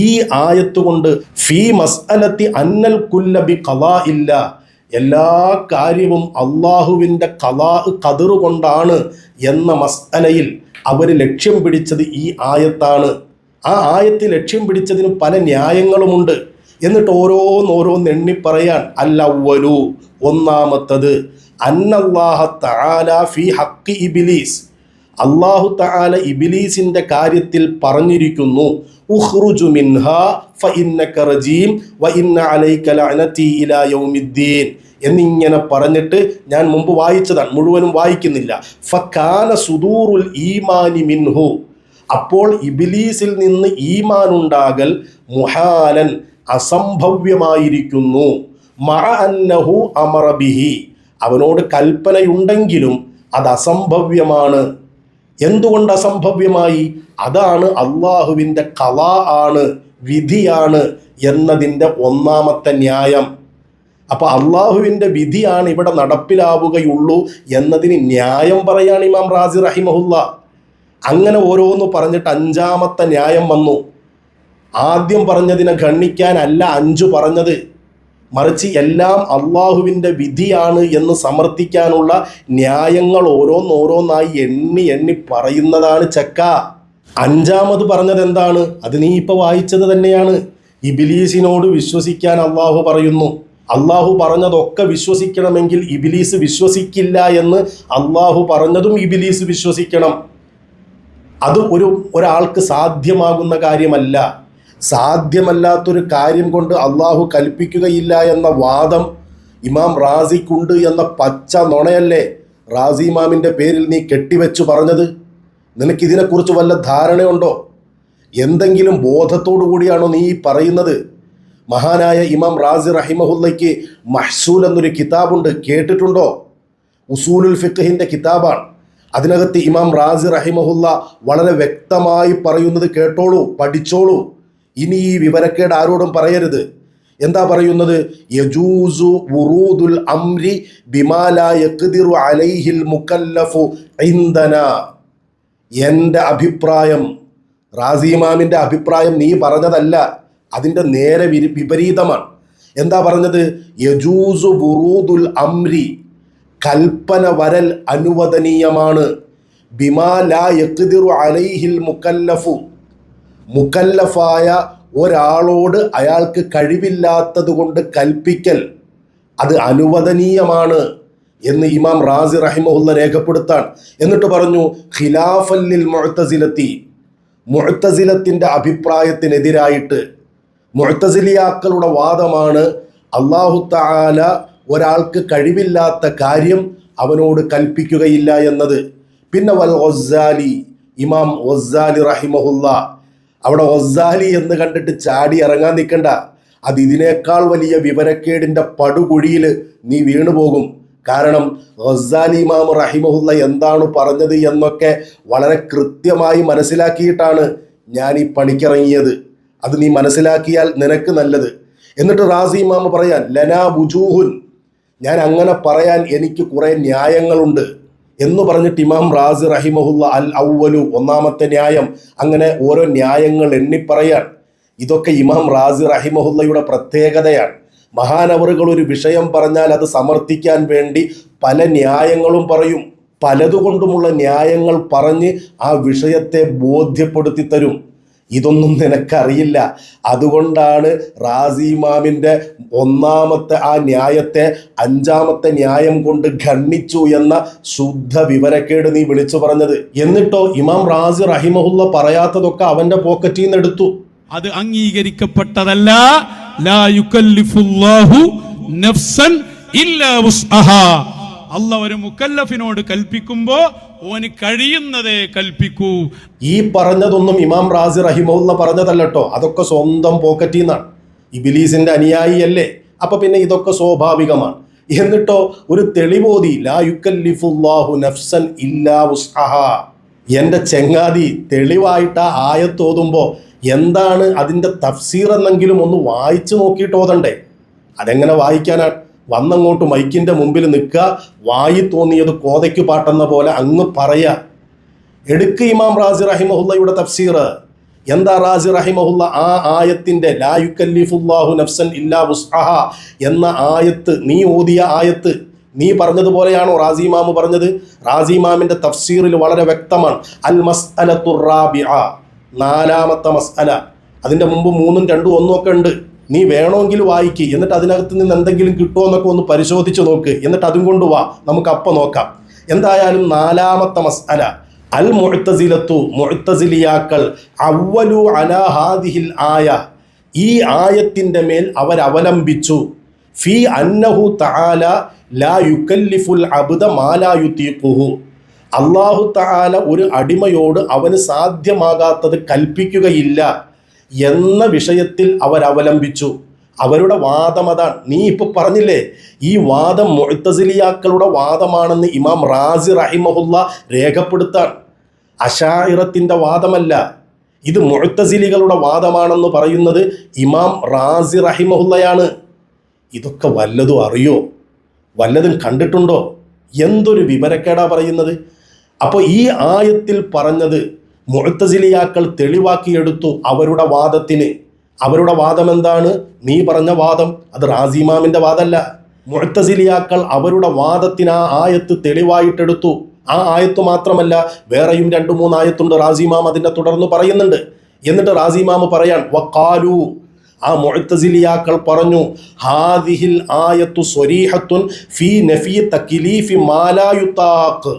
Speaker 1: ഈ ആയത്ത് കൊണ്ട്, ഫീ മസ്അലത്തി അന്നൽ കുല്ല ബി ഖളാഇല്ല, എല്ലാ കാര്യവും അള്ളാഹുവിൻ്റെ ഖദർ കൊണ്ടാണ് എന്ന മസ്അലയിൽ അവർ ലക്ഷ്യം പിടിച്ചത് ഈ ആയത്താണ്. ആ ആയത്ത് ലക്ഷ്യം പിടിച്ചതിന് പല ന്യായങ്ങളുമുണ്ട്. എന്നിട്ട് ഓരോന്ന് എണ്ണി പറയാൻ. അൽ-അവ്വലു, ഒന്നാമത്തത്, അന്നല്ലാഹ തആല ഫീ ഹഖ് ഇബ്ലീസ്, അല്ലാഹു തആല ഇബ്ലീസിന്റെ കാര്യത്തിൽ പറഞ്ഞിരിക്കുന്നു, ഉഖ്റുജു മിൻഹാ ഫഇന്നക റജീം വഇന്ന അലൈക ലഅനതി ഇലാ യൗമിദ്ദീൻ എന്നിങ്ങനെ പറഞ്ഞിട്ട് ഞാൻ മുമ്പ് വായിച്ചതാണ്, മുഴുവനും വായിക്കുന്നില്ല. ഫകാന സുദൂറുൽ ഈമാനി മിൻഹു, അപ്പോൾ ഇബ്ലീസിൽ നിന്ന് ഈമാൻ ഉണ്ടാകൽ മുഹാലൻ, അസംഭവ്യമായിരിക്കുന്നു. മഅ അന്നഹു അമറ ബിഹി, അവനോട് കൽപ്പനയുണ്ടെങ്കിലും അത് അസംഭവ്യമാണ്. എന്തുകൊണ്ട് അസംഭവ്യമായി? അതാണ് അള്ളാഹുവിൻ്റെ ഖളാ ആണ്, വിധിയാണ് എന്നതിൻ്റെ ഒന്നാമത്തെ ന്യായം. അപ്പോൾ അള്ളാഹുവിൻ്റെ വിധിയാണ് ഇവിടെ നടപ്പിലാവുകയുള്ളൂ എന്നതിന് ന്യായം പറയാണ് ഇമാം റാസി റഹിമഹുല്ല. അങ്ങനെ ഓരോന്ന് പറഞ്ഞിട്ട് അഞ്ചാമത്തെ ന്യായം വന്നു. ആദ്യം പറഞ്ഞതിനെ ഖണ്ഡിക്കാനല്ല 5 പറഞ്ഞത്, മറിച്ച് എല്ലാം അള്ളാഹുവിൻ്റെ വിധിയാണ് എന്ന് സമർത്ഥിക്കാനുള്ള ന്യായങ്ങൾ ഓരോന്നോരോന്നായി എണ്ണി പറയുന്നതാണ് ചക്ക. അഞ്ചാമത് പറഞ്ഞത് എന്താണ്? അത് നീ ഇപ്പോൾ വായിച്ചത് തന്നെയാണ്. ഇബ്ലീസിനോട് വിശ്വസിക്കാൻ അള്ളാഹു പറയുന്നു. അള്ളാഹു പറഞ്ഞതൊക്കെ വിശ്വസിക്കണമെങ്കിൽ ഇബ്ലീസ് വിശ്വസിക്കില്ല എന്ന് അള്ളാഹു പറഞ്ഞതും ഇബ്ലീസ് വിശ്വസിക്കണം. അത് ഒരാൾക്ക് സാധ്യമാകുന്ന കാര്യമല്ല. സാധ്യമല്ലാത്തൊരു കാര്യം കൊണ്ട് അള്ളാഹു കൽപ്പിക്കുകയില്ല എന്ന വാദം ഇമാം റാസിക്കുണ്ട് എന്ന പച്ച നുണയല്ലേ റാസി ഇമാമിൻ്റെ പേരിൽ നീ കെട്ടിവെച്ചു പറഞ്ഞത്? നിനക്കിതിനെക്കുറിച്ച് വല്ല ധാരണയുണ്ടോ? എന്തെങ്കിലും ബോധത്തോടു കൂടിയാണോ നീ പറയുന്നത്? മഹാനായ ഇമാം റാസി റഹിമഹുല്ലയ്ക്ക് മഹ്സൂൽ എന്നൊരു കിതാബുണ്ട്, കേട്ടിട്ടുണ്ടോ? ഉസൂലുൽ ഫിഖ്ഹിൻ്റെ കിതാബാണ്. അതിനകത്ത് ഇമാം റാസി റഹിമഹുല്ല വളരെ വ്യക്തമായി പറയുന്നത് കേട്ടോളൂ, പഠിച്ചോളൂ. ഇനി ഈ വിവരക്കേട് ആരോടും പറയരുത്. എന്താ പറയുന്നത്? യജൂസു വുറൂദുൽ അംരി ബിമാ ലാ യഖ്ദിറു അലൈഹിൽ മുകല്ലഫു ഇൻദനാ. എൻ്റെ അഭിപ്രായം, റാസി ഇമാമിൻ്റെ അഭിപ്രായം നീ പറഞ്ഞതല്ല, അതിൻ്റെ നേരെ വിപരീതമാണ്. എന്താ പറഞ്ഞത്? യജൂസു വുറൂദുൽ അംരി, കൽപ്പന വരൽ അനുവദനീയമാണ്. ബിമാ ലാ യഖ്ദിറു അലൈഹിൽ മുകല്ലഫു, മുകല്ലഫായ ഒരാളോട് അയാൾക്ക് കഴിവില്ലാത്തത് കൊണ്ട് കൽപ്പിക്കൽ അത് അനുവദനീയമാണ് എന്ന് ഇമാം റാസി റഹിമഹുല്ല രേഖപ്പെടുത്താൻ. എന്നിട്ട് പറഞ്ഞു ഖിലാഫല്ലിൽ മുഅ്തസിലത്തി, മുഅ്തസിലത്തിൻ്റെ അഭിപ്രായത്തിനെതിരായിട്ട്. മുഅ്തസിലിയാക്കളുടെ വാദമാണ് അല്ലാഹു തആല ഒരാൾക്ക് കഴിവില്ലാത്ത കാര്യം അവനോട് കൽപ്പിക്കുകയില്ല എന്നത്. പിന്നെ വൽ ഗസ്സാലി, ഇമാം ഗസ്സാലി റഹിമഹുല്ല, അവിടെ ഗസ്സാലി എന്ന് കണ്ടിട്ട് ചാടി ഇറങ്ങാൻ നിൽക്കണ്ട. അത് ഇതിനേക്കാൾ വലിയ വിവരക്കേടിൻ്റെ പടുകുഴിയിൽ നീ വീണുപോകും. കാരണം ഗസ്സാലി ഇമാം റഹിമഹുല്ല എന്താണ് പറഞ്ഞത് എന്നൊക്കെ വളരെ കൃത്യമായി മനസ്സിലാക്കിയിട്ടാണ് ഞാൻ ഈ പണിക്കിറങ്ങിയത്. അത് നീ മനസ്സിലാക്കിയാൽ നിനക്ക് നല്ലത്. എന്നിട്ട് റാസി ഇമാം പറയാൻ ലനാ ബുജൂഹുൻ, ഞാൻ അങ്ങനെ പറയാൻ എനിക്ക് കുറേ ന്യായങ്ങളുണ്ട് എന്ന് പറഞ്ഞിട്ട് ഇമാം റാസി റഹിമഹുല്ല അൽ അവ്വലു, ഒന്നാമത്തെ ന്യായം, അങ്ങനെ ഓരോ ന്യായങ്ങൾ എണ്ണിപ്പറയാൻ. ഇതൊക്കെ ഇമാം റാസി റഹിമഹുല്ലയുടെ പ്രത്യേകതയാണ്. മഹാനവറുകൾ ഒരു വിഷയം പറഞ്ഞാൽ അത് സമർത്ഥിക്കാൻ വേണ്ടി പല ന്യായങ്ങളും പറയും. പലതുകൊണ്ടുമുള്ള ന്യായങ്ങൾ പറഞ്ഞ് ആ വിഷയത്തെ ബോധ്യപ്പെടുത്തി തരും. ഇതൊന്നും നിനക്കറിയില്ല. അതുകൊണ്ടാണ് റാസി ഇമാമിൻ്റെ ഒന്നാമത്തെ ആ ന്യായത്തെ അഞ്ചാമത്തെ ന്യായം കൊണ്ട് ഖണ്ഡിച്ചു എന്ന ശുദ്ധ വിവരക്കേട് നീ വിളിച്ചു പറഞ്ഞത്. എന്നിട്ടോ ഇമാം റാസി റഹിമഹുല്ല പറയാത്തതൊക്കെ അവൻ്റെ പോക്കറ്റിൽ നിന്ന് എടുത്തു.
Speaker 2: അത് അംഗീകരിക്കപ്പെട്ടതല്ല. ലാ യുകല്ലിഫുല്ലാഹു നഫ്സൻ ഇല്ലാ വുസ്അഹാ. അല്ലാഹു ഒരു മുകല്ലഫിനോട് കൽപ്പിക്കുമ്പോൾ ഓന് കഴിയുന്നതേ കൽപ്പിക്കൂ.
Speaker 1: ഈ പറഞ്ഞതൊന്നും ഇമാം റാസി റഹിമഹുല്ല പറഞ്ഞതല്ലോ, അതൊക്കെ സ്വന്തം പോക്കറ്റിൽ നിന്നാണ്. ഇബ്ലീസിന്റെ അനുയായിയല്ലേ, അപ്പൊ പിന്നെ ഇതൊക്കെ സ്വാഭാവികമാണ്. എന്നിട്ടോ ഒരു തെളിവോതി, ലാ യുകല്ലിഫുല്ലാഹു നഫ്സൻ ഇല്ലാ വുസ്അഹാ. എൻ്റെ ചെങ്ങാതി, തെളിവായിട്ട് ആ ആയത്തോതുമ്പോൾ എന്താണ് അതിൻ്റെ തഫ്സീർ എന്നെങ്കിലും ഒന്ന് വായിച്ചു നോക്കിയിട്ട് ഓതണ്ടേ? അതെങ്ങനെ വായിക്കാനാണ്? വന്നങ്ങോട്ട് മൈക്കിൻ്റെ മുമ്പിൽ നിൽക്കുക, വായി തോന്നിയത് കോതയ്ക്ക് പാട്ടെന്ന പോലെ അങ്ങ് പറയുക. എടുക്ക് ഇമാം റാസി റഹിമഹുല്ലയുടെ തഫ്സീർ. എന്താ റാസി റഹിമഹുല്ല ആ ആയത്തിൻ്റെ ലാ യുക്കല്ലിഫുല്ലാഹു നഫ്സൻ ഇല്ലാ വുസ്അഹ എന്ന ആയത്ത്, നീ ഓതിയ ആയത്ത് നീ പറഞ്ഞതുപോലെയാണോ റാസി ഇമാം പറഞ്ഞത്? റാസി ഇമാമിൻ്റെ തഫ്സീറിൽ വളരെ വ്യക്തമാണ്. അൽ മസ്അലത്തുർ റാബിഅ, 4ാമത്തെ മസ്അല. അതിൻ്റെ മുമ്പ് 3ഉം 2ഉം 1ഉം ഒക്കെ ഉണ്ട്. നീ വേണമെങ്കിൽ വായിക്ക്, എന്നിട്ട് അതിനകത്ത് നിന്ന് എന്തെങ്കിലും കിട്ടുമോ എന്നൊക്കെ ഒന്ന് പരിശോധിച്ച് നോക്ക്, എന്നിട്ട് അതും കൊണ്ട് വാ, നമുക്ക് അപ്പം നോക്കാം. എന്തായാലും 4ാമത്തെ മസ്അല, അൽ മുഅ്തസിലത്തു, മുഅ്തസിലിയാക്കൾ, അവലു അലാ ഹാദിഹിൽ ആയ, ഈ ആയത്തിൻ്റെ മേൽ അവരവലംബിച്ചു, ഫി അന്നഹു തആല ലാ യുകല്ലിഫുൽ അബ്ദ മാ ലാ യുതീഖുഹു, അല്ലാഹു തആല ഒരു അടിമയോട് അവന് സാധ്യമാകാത്തത് കൽപ്പിക്കുകയില്ല എന്ന വിഷയത്തിൽ അവരവലംബിച്ചു. അവരുടെ വാദം അതാണ്. നീ ഇപ്പോൾ പറഞ്ഞില്ലേ, ഈ വാദം മുഅ്തസിലിയാക്കളുടെ വാദമാണെന്ന് ഇമാം റാസി റഹിമഹുല്ല രേഖപ്പെടുത്താൻ. അശാഇറത്തിൻ്റെ വാദമല്ല, ഇത് മുഅ്തസിലികളുടെ വാദമാണെന്ന് പറയുന്നത് ഇമാം റാസി റഹിമഹുല്ലയാണ്. ഇതൊക്കെ വല്ലതും അറിയോ? വല്ലതും കണ്ടിട്ടുണ്ടോ? എന്തൊരു വിവരക്കേടാ പറയുന്നത്. അപ്പോൾ ഈ ആയത്തിൽ പറഞ്ഞത് മുഅ്തസിലിയാക്കൾ തെളിവാക്കിയെടുത്തു അവരുടെ വാദത്തിന്. അവരുടെ വാദം എന്താണ്? നീ പറഞ്ഞ വാദം, അത് റാസി ഇമാമിൻ്റെ വാദമല്ല. മുഅ്തസിലിയാക്കൾ അവരുടെ വാദത്തിന് ആ ആയത്ത് തെളിവായിട്ടെടുത്തു. ആ ആയത്ത് മാത്രമല്ല, വേറെയും 2-3 ആയത്തുണ്ട് റാസി ഇമാം അതിൻ്റെ തുടർന്ന് പറയുന്നുണ്ട്. എന്നിട്ട് റാസി ഇമാം പറയാൻ വഖാലു, ആ മുഅ്തസിലിയാക്കൾ പറഞ്ഞു, ഹാദിഹിൽ ആയത്തു സ്വരീഹത്തുൻ ഫീ നഫി തക്ലീഫി മാ ലാ യുതാഖ്,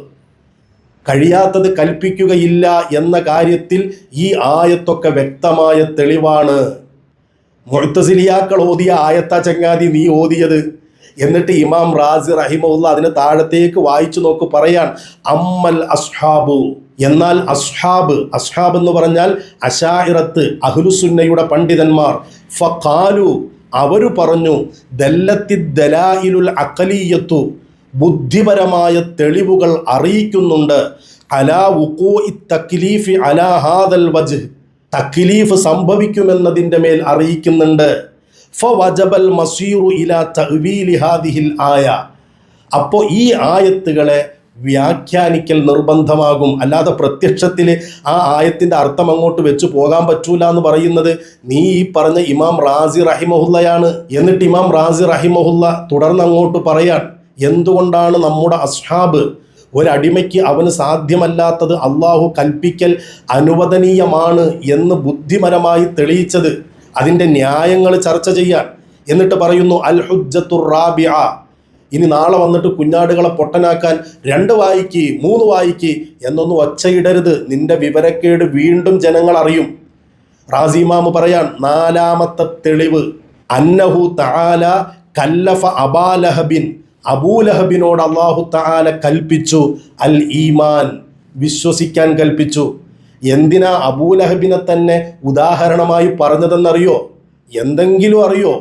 Speaker 1: കഴിയാത്തത് കൽപ്പിക്കുകയില്ല എന്ന കാര്യത്തിൽ ഈ ആയത്തൊക്കെ വ്യക്തമായ തെളിവാണ്. മുഅ്തസിലിയാക്കൾ ഓതിയ ആയത്താ ചങ്ങാതി നീ ഓതിയത്. എന്നിട്ട് ഇമാം റാസി റഹിമഹുല്ല അതിന് താഴത്തേക്ക് വായിച്ചു നോക്ക്, പറയാൻ അമ്മൽ അസ്ഹാബു, എന്നാൽ അസ്ഹാബ് എന്ന് പറഞ്ഞാൽ അശാഇറത്ത്, അഹ്ലുസുന്നയുടെ പണ്ഡിതന്മാർ, ഫഖാലു, അവർ പറഞ്ഞു, ദല്ലത്തി ദലായിലുൽ അഖലിയത്തു, ബുദ്ധിപരമായ തെളിവുകൾ അറിയിക്കുന്നുണ്ട്, അലാ വുഖൂഇ തക്ലീഫി അലാ ഹാദൽ വജ്ഹ്, തക്ലീഫ് സംഭവിക്കുമെന്നതിൻ്റെ മേൽ അറിയിക്കുന്നുണ്ട്. ഫവജബൽ മസീറു ഇലാ തഅ്വീലി ഹാദിഹിൽ ആയ, അപ്പോൾ ഈ ആയത്തുകളെ വ്യാഖ്യാനിക്കൽ നിർബന്ധമാകും. അല്ലാതെ പ്രത്യക്ഷത്തിൽ ആ ആയത്തിൻ്റെ അർത്ഥം അങ്ങോട്ട് വെച്ച് പോകാൻ പറ്റൂല എന്ന് പറയുന്നത് നീ ഈ പറഞ്ഞ ഇമാം റാസി റഹിമഹുല്ലയാണ്. എന്നിട്ട് ഇമാം റാസി റഹിമഹുല്ല തുടർന്ന് അങ്ങോട്ട് പറയാൻ, എന്തുകൊണ്ടാണ് നമ്മുടെ അസ്ഹാബ് ഒരടിമയ്ക്ക് അവന് സാധ്യമല്ലാത്തത് അള്ളാഹു കൽപ്പിക്കൽ അനുവദനീയമാണ് എന്ന് ബുദ്ധിപരമായി തെളിയിച്ചത്, അതിൻ്റെ ന്യായങ്ങൾ ചർച്ച ചെയ്യാൻ. എന്നിട്ട് പറയുന്നു അൽ ഹുജ്ജത്തുർ റാബിഅ, ഇനി നാളെ വന്നിട്ട് കുഞ്ഞാടുകളെ പൊട്ടനാക്കാൻ 2 വായിക്ക് 3 വായിക്ക് എന്നൊന്നും ഒച്ചയിടരുത്, നിന്റെ വിവരക്കേട് വീണ്ടും ജനങ്ങൾ അറിയും. റാസി ഇമാം പറയാൻ 4ാമത്തെ തെളിവ്, അന്നഹു തആല കല്ലഫ അബാലഹബിൻ, അബൂലഹബിനോട് അല്ലാഹു തആല കൽപ്പിച്ചു അൽ ഈമാൻ, വിശ്വസിക്കാൻ കൽപ്പിച്ചു. എന്തിനാ അബൂലഹബിനെ തന്നെ ഉദാഹരണമായി പറഞ്ഞതെന്നറിയോ? എന്തെങ്കിലും അറിയോ?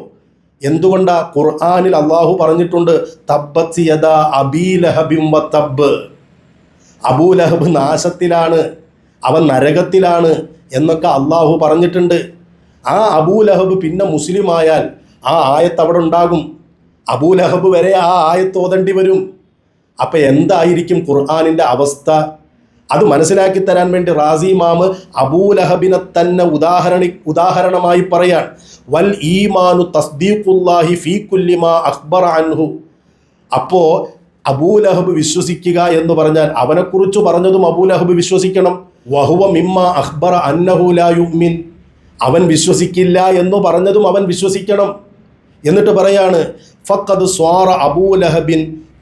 Speaker 1: എന്തുകൊണ്ടാ? ഖുർആനിൽ അള്ളാഹു പറഞ്ഞിട്ടുണ്ട്, തബ്ബത് യദാ അബീ ലഹബിൻ വതബ്ബ്, അബൂലഹബ് നാശത്തിലാണ്, അവൻ നരകത്തിലാണ് എന്നൊക്കെ അള്ളാഹു പറഞ്ഞിട്ടുണ്ട്. ആ അബൂലഹബ് പിന്നെ മുസ്ലിമായാൽ ആ ആയത്ത് അവിടെ ഉണ്ടാകും. അബൂലഹബ് വരെ ആ ആയത്ത് ഓതേണ്ടി വരും. അപ്പം എന്തായിരിക്കും ഖുർആനിൻ്റെ അവസ്ഥ? അത് മനസ്സിലാക്കി തരാൻ വേണ്ടി റാസി ഇമാം അബൂലഹബിനെ തന്നെ ഉദാഹരണമായി പറയാൻ, വൽ ഈമാനു തസ്ദീഖുല്ലാഹി ഫീ കുല്ലി മാ അഖ്ബറ അൻഹു. അപ്പോൾ അബൂലഹബ് വിശ്വസിക്കുക എന്ന് പറഞ്ഞാൽ അവനെക്കുറിച്ച് പറഞ്ഞതും അബൂലഹബ് വിശ്വസിക്കണം. വഹുവ മിമ്മ അഖ്ബറ അന്നഹു ലാ യുഅ്മിൻ, അവൻ വിശ്വസിക്കില്ല എന്ന് പറഞ്ഞതും അവൻ വിശ്വസിക്കണം. എന്നിട്ട് പറയാണ് ഫഖദ് സ്വാറ അബൂലഹബിൻ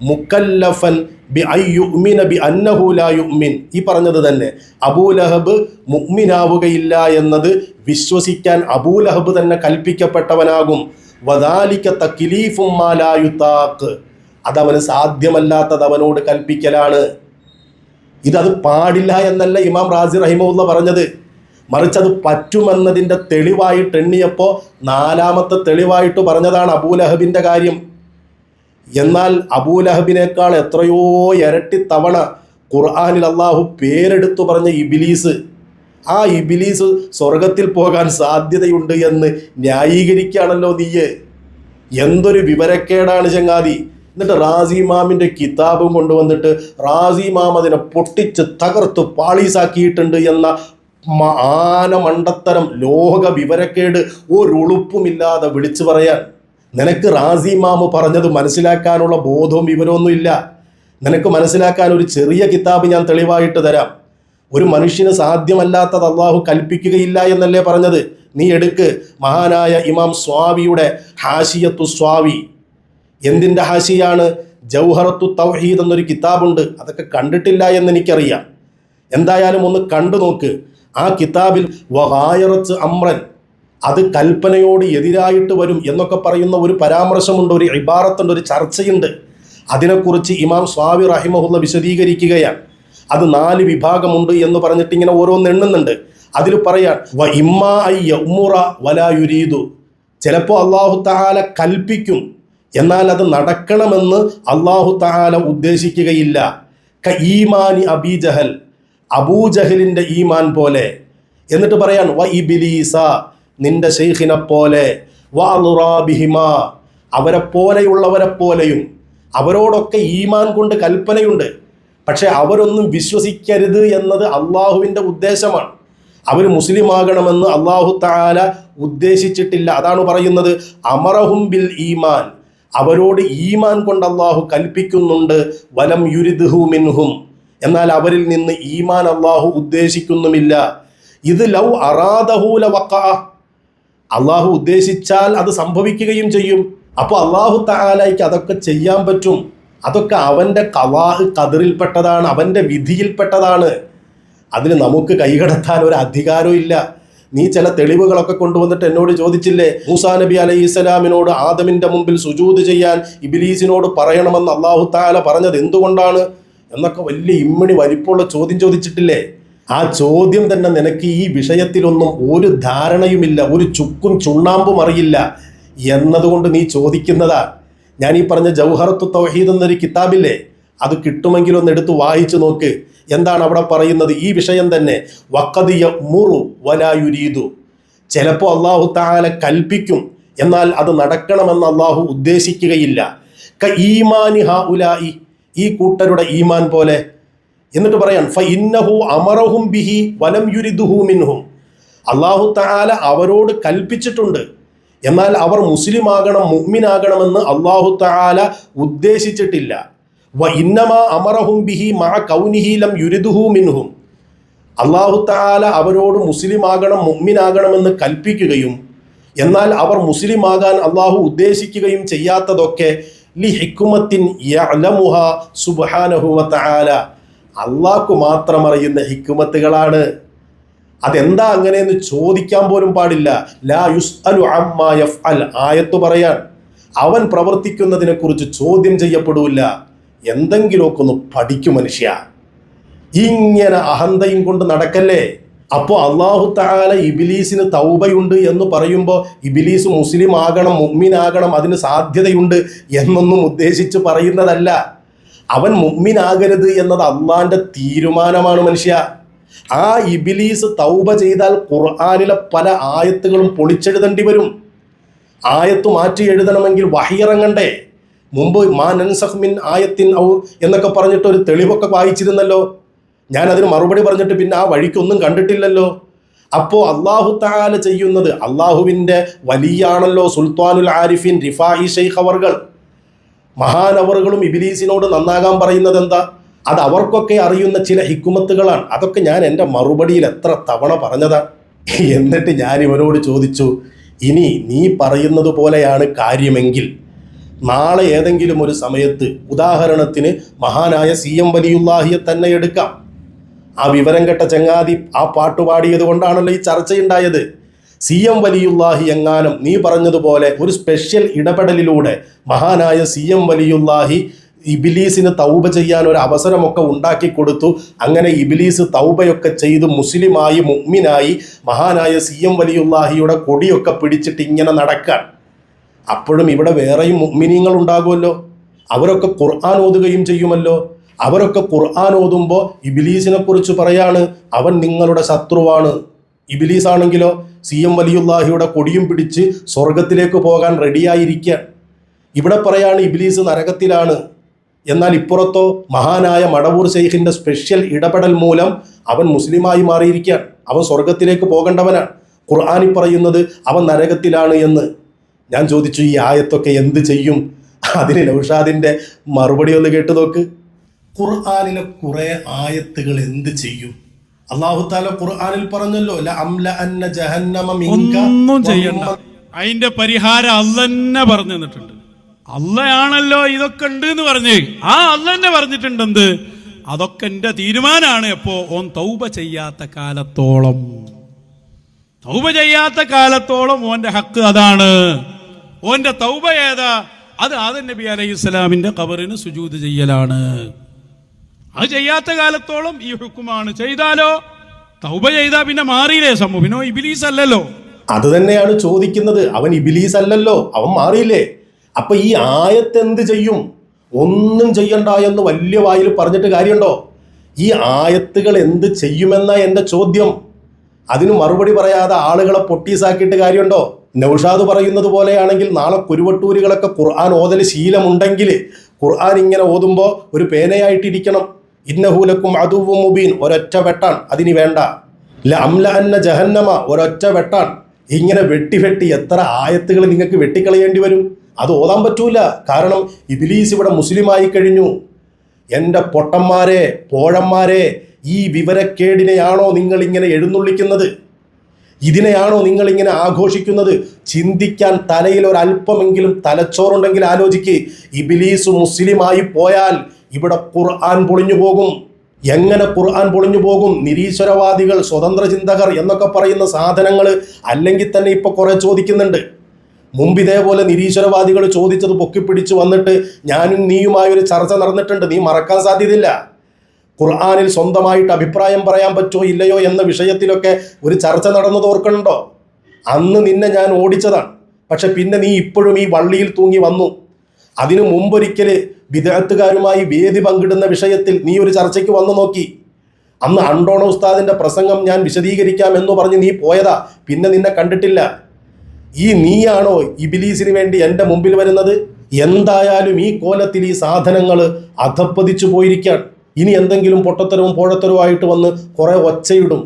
Speaker 1: മുക്കല്ലഫൻ ബി അയ്യുഅ്മിന ബി അന്നഹു ലാ യുഅ്മിൻ, ഈ പറഞ്ഞത് തന്നെ അബൂലഹബ് മുഅ്മിനാവുകയില്ല എന്നത് വിശ്വസിക്കാൻ അബൂലഹബ് തന്നെ കൽപ്പിക്കപ്പെട്ടവനാകും. വദാലിക തക്ലീഫും മാ ലാ യുതാഖ്, അതവന് സാധ്യമല്ലാത്തത് അവനോട് കൽപ്പിക്കലാണ്. ഇതത് പാടില്ല എന്നല്ല ഇമാം റാസി റഹിമഹുല്ല പറഞ്ഞത്, മറിച്ച് അത് പറ്റുമെന്നതിൻ്റെ തെളിവായിട്ട് എണ്ണിയപ്പോൾ 4ാമത്തെ തെളിവായിട്ട് പറഞ്ഞതാണ് അബൂലഹബിൻ്റെ കാര്യം. എന്നാൽ അബൂലഹബിനേക്കാൾ എത്രയോ ഇരട്ടി തവണ ഖുർആനിൽ അള്ളാഹു പേരെടുത്തു പറഞ്ഞ ഇബ്ലീസ്, ആ ഇബ്ലീസ് സ്വർഗത്തിൽ പോകാൻ സാധ്യതയുണ്ട് എന്ന് ന്യായീകരിക്കുകയാണല്ലോ നീയെ. എന്തൊരു വിവരക്കേടാണ് ചങ്ങാതി. എന്നിട്ട് റാസി ഇമാമിൻ്റെ കിതാബും കൊണ്ടുവന്നിട്ട് റാസി ഇമാം അതിനെ പൊട്ടിച്ച് തകർത്ത് പാളീസാക്കിയിട്ടുണ്ട് എന്ന ആന മണ്ടത്തരം, ലോക വിവരക്കേട്, ഒരുളുപ്പുമില്ലാതെ വിളിച്ചു പറയാൻ. നിനക്ക് റാസി ഇമാമ് പറഞ്ഞത് മനസ്സിലാക്കാനുള്ള ബോധവും വിവരമൊന്നും ഇല്ല. നിനക്ക് മനസ്സിലാക്കാൻ ഒരു ചെറിയ കിതാബ് ഞാൻ തെളിവായിട്ട് തരാം. ഒരു മനുഷ്യന് സാധ്യമല്ലാത്തത് അള്ളാഹു കൽപ്പിക്കുകയില്ല എന്നല്ലേ പറഞ്ഞത്? നീ എടുക്ക് മഹാനായ ഇമാം സ്വാവിയുടെ ഹാഷിയത്തു സ്വാവി. എന്തിൻ്റെ ഹാഷിയാണ്? ജൗഹറത്തു തൗഹീദ് എന്നൊരു കിതാബുണ്ട്. അതൊക്കെ കണ്ടിട്ടില്ല എന്ന് എനിക്കറിയാം. എന്തായാലും ഒന്ന് കണ്ടു നോക്ക്. ആ കിതാബിൽ വഗായറത്ത് അമ്രൻ, അത് കൽപ്പനയോട് എതിരായിട്ട് വരും എന്നൊക്കെ പറയുന്ന ഒരു പരാമർശമുണ്ട്, ഒരു ഇബാറത്തുണ്ട്, ഒരു ചർച്ചയുണ്ട്. അതിനെക്കുറിച്ച് ഇമാം സ്വാവി റഹിമഹുല്ല വിശദീകരിക്കുകയാണ്. അത് 4 വിഭാഗമുണ്ട് എന്ന് പറഞ്ഞിട്ട് ഇങ്ങനെ ഓരോന്ന് എണ്ണുന്നുണ്ട്. അതിൽ പറയാൻ വ ഇമ്മാ ഐ യഉമുറ വലാ യുരീദു, ചിലപ്പോൾ അല്ലാഹു തആല കൽപ്പിക്കും, എന്നാൽ അത് നടക്കണമെന്ന് അല്ലാഹു തആല ഉദ്ദേശിക്കുകയില്ല. ക ഈമാനി അബീ ജഹൽ, അബൂജഹലിൻ്റെ ഈമാൻ പോലെ. എന്നിട്ട് പറയാൻ വ ഇബ്ലീസ, നിന്റെ ശൈഖിനെ പോലെ, വ അളുറാബിഹിമ, അവരെ പോലെയുള്ളവരെ പോലെയും. അവരോടൊക്കെ ഈമാൻ കൊണ്ട് കൽപ്പനയുണ്ട്, പക്ഷെ അവരൊന്നും വിശ്വസിക്കരുത് എന്നത് അള്ളാഹുവിൻ്റെ ഉദ്ദേശമാണ്. അവർ മുസ്ലിം ആകണമെന്ന് അള്ളാഹു തആല ഉദ്ദേശിച്ചിട്ടില്ല. അതാണ് പറയുന്നത് അമറഹും ബിൽ ഈമാൻ, അവരോട് ഈമാൻ കൊണ്ട് അള്ളാഹു കൽപ്പിക്കുന്നുണ്ട്. വലം യുരിദ്ഹു മിൻഹും, എന്നാൽ അവരിൽ നിന്ന് ഈമാൻ അള്ളാഹു ഉദ്ദേശിക്കുന്നുമില്ല. ഇത് ലൗ അറാദഹു ലവഖഅ, അള്ളാഹു ഉദ്ദേശിച്ചാൽ അത് സംഭവിക്കുകയും ചെയ്യും. അപ്പോൾ അള്ളാഹു തആലയ്ക്ക് അതൊക്കെ ചെയ്യാൻ പറ്റും. അതൊക്കെ അവൻ്റെ ഖളാഅ് ഖദറിൽപ്പെട്ടതാണ്, അവൻ്റെ വിധിയിൽപ്പെട്ടതാണ്. അതിന് നമുക്ക് കൈകടത്താൻ ഒരു അധികാരവും ഇല്ല. നീ ചില തെളിവുകളൊക്കെ കൊണ്ടുവന്നിട്ട് എന്നോട് ചോദിച്ചില്ലേ, മൂസാ നബി അലൈഹിസ്സലാമിനോട് ആദമിൻ്റെ മുമ്പിൽ സുജൂദ് ചെയ്യാൻ ഇബ്ലീസിനോട് പറയണമെന്ന് അള്ളാഹു തആല പറഞ്ഞത് എന്തുകൊണ്ടാണ് എന്നൊക്കെ വലിയ ഇമ്മിണി വലിപ്പമുള്ള ചോദ്യം ചോദിച്ചിട്ടില്ലേ? ആ ചോദ്യം തന്നെ നിനക്ക് ഈ വിഷയത്തിലൊന്നും ഒരു ധാരണയുമില്ല, ഒരു ചുക്കും ചുണ്ണാമ്പും അറിയില്ല എന്നതുകൊണ്ട് നീ ചോദിക്കുന്നതാ. ഞാൻ ഈ പറഞ്ഞ ജൗഹറത്തു തൗഹീദ് എന്നൊരു കിതാബില്ലേ, അത് കിട്ടുമെങ്കിൽ ഒന്ന് എടുത്ത് വായിച്ചു നോക്ക്. എന്താണ് അവിടെ പറയുന്നത്? ഈ വിഷയം തന്നെ വഖദ് യഅ്മുറു വലാ യുരീദു, ചിലപ്പോൾ അല്ലാഹു തആല കൽപ്പിക്കും, എന്നാൽ അത് നടക്കണമെന്ന് അല്ലാഹു ഉദ്ദേശിക്കുകയില്ല. ക ഈമാനി ഹഉലായി, ഈ കൂട്ടരുടെ ഈമാൻ പോലെ. എന്നിട്ട് പറയാൻ ഫ ഇന്നഹു അമറഹും ബിഹി വലം യുരിദ്ഹു മിൻഹും, അല്ലാഹു തആല അവരോട് കൽപ്പിച്ചിട്ടുണ്ട്, എന്നാൽ അവർ മുസ്ലിം ആകണം, മുഅ്മിനാകണമെന്ന് അല്ലാഹു തആല ഉദ്ദേശിച്ചിട്ടില്ല. വ ഇന്നമാ അമറഹും ബിഹി മഅ കൗനിഹി ലം യുരിദ്ഹു മിൻഹും, അല്ലാഹു തആല അവരോട് മുസ്ലിം ആകണം, മുഅ്മിനാകണമെന്ന് കൽപ്പിക്കുകയും എന്നാൽ അവർ മുസ്ലിം ആകാൻ അല്ലാഹു ഉദ്ദേശിക്കുകയും ചെയ്യാത്തതൊക്കെ ലി ഹിക്മത്തിൻ യഅലമുഹ സുബ്ഹാനഹു വ തആല, അള്ളാഹ്ക്കു മാത്രം അറിയുന്ന ഹിക്മത്തുകളാണ്. അതെന്താ അങ്ങനെയെന്ന് ചോദിക്കാൻ പോലും പാടില്ല. ലാ യുസ്അലു അമ്മാ യഫ്അൽ, ആയത്ത് പറയാൻ അവൻ പ്രവർത്തിക്കുന്നതിനെ കുറിച്ച് ചോദ്യം ചെയ്യപ്പെടില്ല. എന്തെങ്കിലുമൊക്കെ ഒന്ന് പഠിക്കും മനുഷ്യ, ഇങ്ങനെ അഹന്തയും കൊണ്ട് നടക്കല്ലേ. അപ്പോൾ അല്ലാഹു തആല ഇബ്ലീസിന് തൗബയുണ്ട് എന്ന് പറയുമ്പോൾ ഇബ്ലീസ് മുസ്ലിം ആകണം, മുഅ്മിനാകണം, അതിന് സാധ്യതയുണ്ട് എന്നൊന്നും ഉദ്ദേശിച്ച് പറയുന്നതല്ല. അവൻ മുഅ്മിനാകരുത് എന്നത് അള്ളാന്റെ തീരുമാനമാണ് മനുഷ്യ. ആ ഇബ്ലീസ് തൗബ ചെയ്താൽ ഖുർആനിലെ പല ആയത്തുകളും പൊളിച്ചെഴുതേണ്ടി വരും. ആയത്ത് മാറ്റി എഴുതണമെങ്കിൽ വഹയിറങ്ങണ്ടേ? മുമ്പ് മാ നൻസഖ് മിൻ ആയത്തിൻ ഔ എന്നൊക്കെ പറഞ്ഞിട്ട് ഒരു തെളിവൊക്കെ വായിച്ചിരുന്നല്ലോ. ഞാൻ അതിന് മറുപടി പറഞ്ഞിട്ട് പിന്നെ ആ വഴിക്കൊന്നും കണ്ടിട്ടില്ലല്ലോ. അപ്പോൾ അല്ലാഹു തആല ചെയ്യുന്നത്, അള്ളാഹുവിൻ്റെ വലിയാണല്ലോ സുൽത്താനുൽ ആരിഫീൻ റിഫായി ശൈഖ് അവർകൾ, മഹാനവറുകളും ഇബ്ലീസിനോട് നന്നാകാൻ പറയുന്നത് എന്താ? അത് അവർക്കൊക്കെ അറിയുന്ന ചില ഹിക്കുമത്തുകളാണ്. അതൊക്കെ ഞാൻ എൻ്റെ മറുപടിയിൽ എത്ര തവണ പറഞ്ഞതാണ്. എന്നിട്ട് ഞാൻ ഇവരോട് ചോദിച്ചു, ഇനി നീ പറയുന്നത് പോലെയാണ് കാര്യമെങ്കിൽ നാളെ ഏതെങ്കിലും ഒരു സമയത്ത്, ഉദാഹരണത്തിന് മഹാനായ CM വലിയുല്ലാഹിയെ തന്നെ എടുക്കാം. ആ വിവരം കെട്ട ചങ്ങാതി ആ പാട്ടുപാടിയത് കൊണ്ടാണല്ലോ ഈ ചർച്ചയുണ്ടായത്. CM വലിയുല്ലാഹി എങ്ങാനും നീ പറഞ്ഞതുപോലെ ഒരു സ്പെഷ്യൽ ഇടപെടലിലൂടെ മഹാനായ CM വലിയുല്ലാഹി ഇബ്ലീസിന് തൗബ ചെയ്യാൻ ഒരു അവസരമൊക്കെ ഉണ്ടാക്കി കൊടുത്തു. അങ്ങനെ ഇബ്ലീസ് തൗബയൊക്കെ ചെയ്ത് മുസ്ലിമായി, മുഅ്മിനായി, മഹാനായ CM വലിയുല്ലാഹിയുടെ കൊടിയൊക്കെ പിടിച്ചിട്ട് ഇങ്ങനെ നടക്കാൻ. അപ്പോഴും ഇവിടെ വേറെയും മുഅ്മിനീങ്ങൾ ഉണ്ടാകുമല്ലോ, അവരൊക്കെ ഖുർആൻ ഓതുകയും ചെയ്യുമല്ലോ. അവരൊക്കെ ഖുർആൻ ഓതുമ്പോൾ ഇബ്ലീസിനെ കുറിച്ച് പറയാണ്, അവൻ നിങ്ങളുടെ ശത്രുവാണ്. ഇബ്ലീസ് ആണെങ്കിലോ CM വലിയുല്ലാഹിയുടെ കൊടിയും പിടിച്ച് സ്വർഗത്തിലേക്ക് പോകാൻ റെഡിയായിരിക്കുക. ഇവിടെ പറയാണ് ഇബ്ലീസ് നരകത്തിലാണ്. എന്നാൽ ഇപ്പുറത്തോ മഹാനായ മടവൂർ ശൈഖിന്റെ സ്പെഷ്യൽ ഇടപെടൽ മൂലം അവൻ മുസ്ലിമായി മാറിയിരിക്കുകയാണ്. അവൻ സ്വർഗത്തിലേക്ക് പോകേണ്ടവനാണ്. ഖുർആനിൽ പറയുന്നത് അവൻ നരകത്തിലാണ് എന്ന്. ഞാൻ ചോദിച്ചു, ഈ ആയത്തൊക്കെ എന്ത് ചെയ്യും? അതിന് നൗഷാദിന്റെ മറുപടി ഒന്ന് കേട്ടു നോക്ക്. ഖുർആനിലെ കുറെ ആയത്തുകൾ എന്ത് ചെയ്യും? അല്ലാഹു തആല ഖുർആനിൽ പറഞ്ഞല്ലോ, ലഅംല ജഹന്നമ മിൻക.
Speaker 2: ഒന്നും ചെയ്യണ്ട, അതിന്റെ പരിഹാരം അല്ല തന്നെ പറഞ്ഞു തന്നിട്ടുണ്ട്. അള്ളയാണല്ലോ ഇതൊക്കെ ഉണ്ട് എന്ന് പറഞ്ഞ്, ആ അല്ല തന്നെ പറഞ്ഞിട്ടുണ്ട് എന്ത്, അതൊക്കെ എന്റെ തീരുമാനമാണ്. എപ്പോ ഓൻ തൗബ ചെയ്യാത്ത കാലത്തോളം, തൗബ ചെയ്യാത്ത കാലത്തോളം ഓന്റെ ഹക്ക് അതാണ്. ഓന്റെ തൗബ ഏതാ? അത് ആദം നബി അലൈഹിസ്സലാമിന്റെ ഖബറിന് സുജൂദ് ചെയ്യലാണ്. അത് ചെയ്യാത്ത കാലത്തോളം ഈ ഹുക്കുമാണ്. ചെയ്താലോ, തൗബ ചെയ്താ പിന്നെ മാറിയില്ലേ സംഭവം? പിന്നെ ഇബ്ലീസ് അല്ലല്ലോ.
Speaker 1: അത് തന്നെയാണ് ചോദിക്കുന്നത്. അവൻ ഇബ്ലീസ് അല്ലല്ലോ, അവൻ മാറിയില്ലേ? അപ്പൊ ഈ ആയത്ത് എന്ത് ചെയ്യും? ഒന്നും ചെയ്യണ്ട എന്ന് വലിയ വായിൽ പറഞ്ഞിട്ട് കാര്യമുണ്ടോ? ഈ ആയത്തുകൾ എന്ത് ചെയ്യുമെന്ന എൻ്റെ ചോദ്യം. അതിന് മറുപടി പറയാതെ ആളുകളെ പൊട്ടീസാക്കിയിട്ട് കാര്യമുണ്ടോ? നൗഷാദ് പറയുന്നത് പോലെയാണെങ്കിൽ നാളെ കുരുവട്ടൂരികളൊക്കെ ഖുർആൻ ഓതൽ ശീലമുണ്ടെങ്കിൽ ഖുർആൻ ഇങ്ങനെ ഓതുമ്പോൾ ഒരു പേനയായിട്ടിരിക്കണം. ഇന്നഹൂലക്കും അദുവ്വും മുബീൻ, ഒരൊറ്റ വെട്ടാൻ. അതിന് വേണ്ട ലഅംല ജഹന്നമ, ഒരൊറ്റ വെട്ടാൻ. ഇങ്ങനെ വെട്ടി എത്ര ആയത്തുകൾ നിങ്ങൾക്ക് വെട്ടിക്കളയേണ്ടി വരും? അത് ഓതാൻ പറ്റൂല. കാരണം ഇബ്ലീസ് ഇവിടെ മുസ്ലിമായി കഴിഞ്ഞു. എൻ്റെ പൊട്ടന്മാരെ, പോഴന്മാരെ, ഈ വിവരക്കേടിനെയാണോ നിങ്ങൾ ഇങ്ങനെ എഴുന്നള്ളിക്കുന്നത്? ഇതിനെയാണോ നിങ്ങൾ ഇങ്ങനെ ആഘോഷിക്കുന്നത്? ചിന്തിക്കാൻ തലയിൽ ഒരല്പമെങ്കിലും തലച്ചോറുണ്ടെങ്കിൽ ആലോചിക്ക്. ഇബ്ലീസ് മുസ്ലിമായി പോയാൽ ഇവിടെ ഖുർആൻ പൊളിഞ്ഞു പോകും. എങ്ങനെ ഖുർആൻ പൊളിഞ്ഞു പോകും? നിരീശ്വരവാദികൾ, സ്വതന്ത്ര ചിന്തകർ എന്നൊക്കെ പറയുന്ന സാധനങ്ങൾ അല്ലെങ്കിൽ തന്നെ ഇപ്പൊ കുറെ ചോദിക്കുന്നുണ്ട്. മുമ്പ് ഇതേപോലെ നിരീശ്വരവാദികൾ ചോദിച്ചത് പൊക്കിപ്പിടിച്ച് വന്നിട്ട് ഞാനും നീയുമായൊരു ചർച്ച നടന്നിട്ടുണ്ട്. നീ മറക്കാൻ സാധ്യതയില്ല. ഖുർആനിൽ സ്വന്തമായിട്ട് അഭിപ്രായം പറയാൻ പറ്റുമോ ഇല്ലയോ എന്ന വിഷയത്തിലൊക്കെ ഒരു ചർച്ച നടന്നത് ഓർക്കണുണ്ടോ? അന്ന് നിന്നെ ഞാൻ ഓടിച്ചതാണ്. പക്ഷെ പിന്നെ നീ ഇപ്പോഴും ഈ വള്ളിയിൽ തൂങ്ങി വന്നു. അതിനു മുമ്പൊരിക്കൽ ബിദ്അത്തുകാരുമായി വേദി പങ്കിടുന്ന വിഷയത്തിൽ നീ ഒരു ചർച്ചയ്ക്ക് വന്നു നോക്കി. അന്ന് അണ്ടോണ ഉസ്താദിന്റെ പ്രസംഗം ഞാൻ വിശദീകരിക്കാം എന്ന് പറഞ്ഞ് നീ പോയതാ. പിന്നെ നിന്നെ കണ്ടിട്ടില്ല. ഈ നീയാണോ ഇബ്ലീസിന് വേണ്ടി എൻ്റെ മുമ്പിൽ വരുന്നത്? എന്തായാലും ഈ കോലത്തിൽ ഈ സാധനങ്ങൾ അധപ്പതിച്ചു പോയിരിക്കാൻ. ഇനി എന്തെങ്കിലും പൊട്ടത്തരവും പോഴത്തരവും ആയിട്ട് വന്ന് കുറെ ഒച്ചയിടും.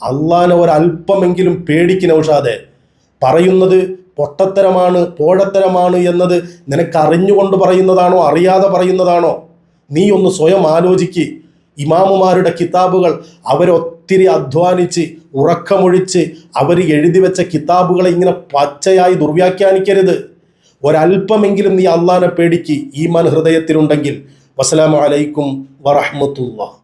Speaker 1: അള്ളാനെ ഒരല്പമെങ്കിലും പേടിക്ക് നൗഷാദെ. പറയുന്നത് പൊട്ടത്തരമാണ്, പോഴത്തരമാണ് എന്നത് നിനക്കറിഞ്ഞുകൊണ്ട് പറയുന്നതാണോ അറിയാതെ പറയുന്നതാണോ? നീ ഒന്ന് സ്വയം ആലോചിക്ക്. ഇമാമുമാരുടെ കിതാബുകൾ അവരൊത്തിരി അധ്വാനിച്ച് ഉറക്കമൊഴിച്ച് അവർ എഴുതി വെച്ച കിതാബുകളെ ഇങ്ങനെ പച്ചയായി ദുർവ്യാഖ്യാനിക്കരുത്. ഒരല്പമെങ്കിലും നീ അള്ളാനെ പേടിക്ക്, ഈമാൻ ഹൃദയത്തിലുണ്ടെങ്കിൽ. വസ്സലാമു അലൈക്കും വറഹ്മത്തുള്ളാഹി.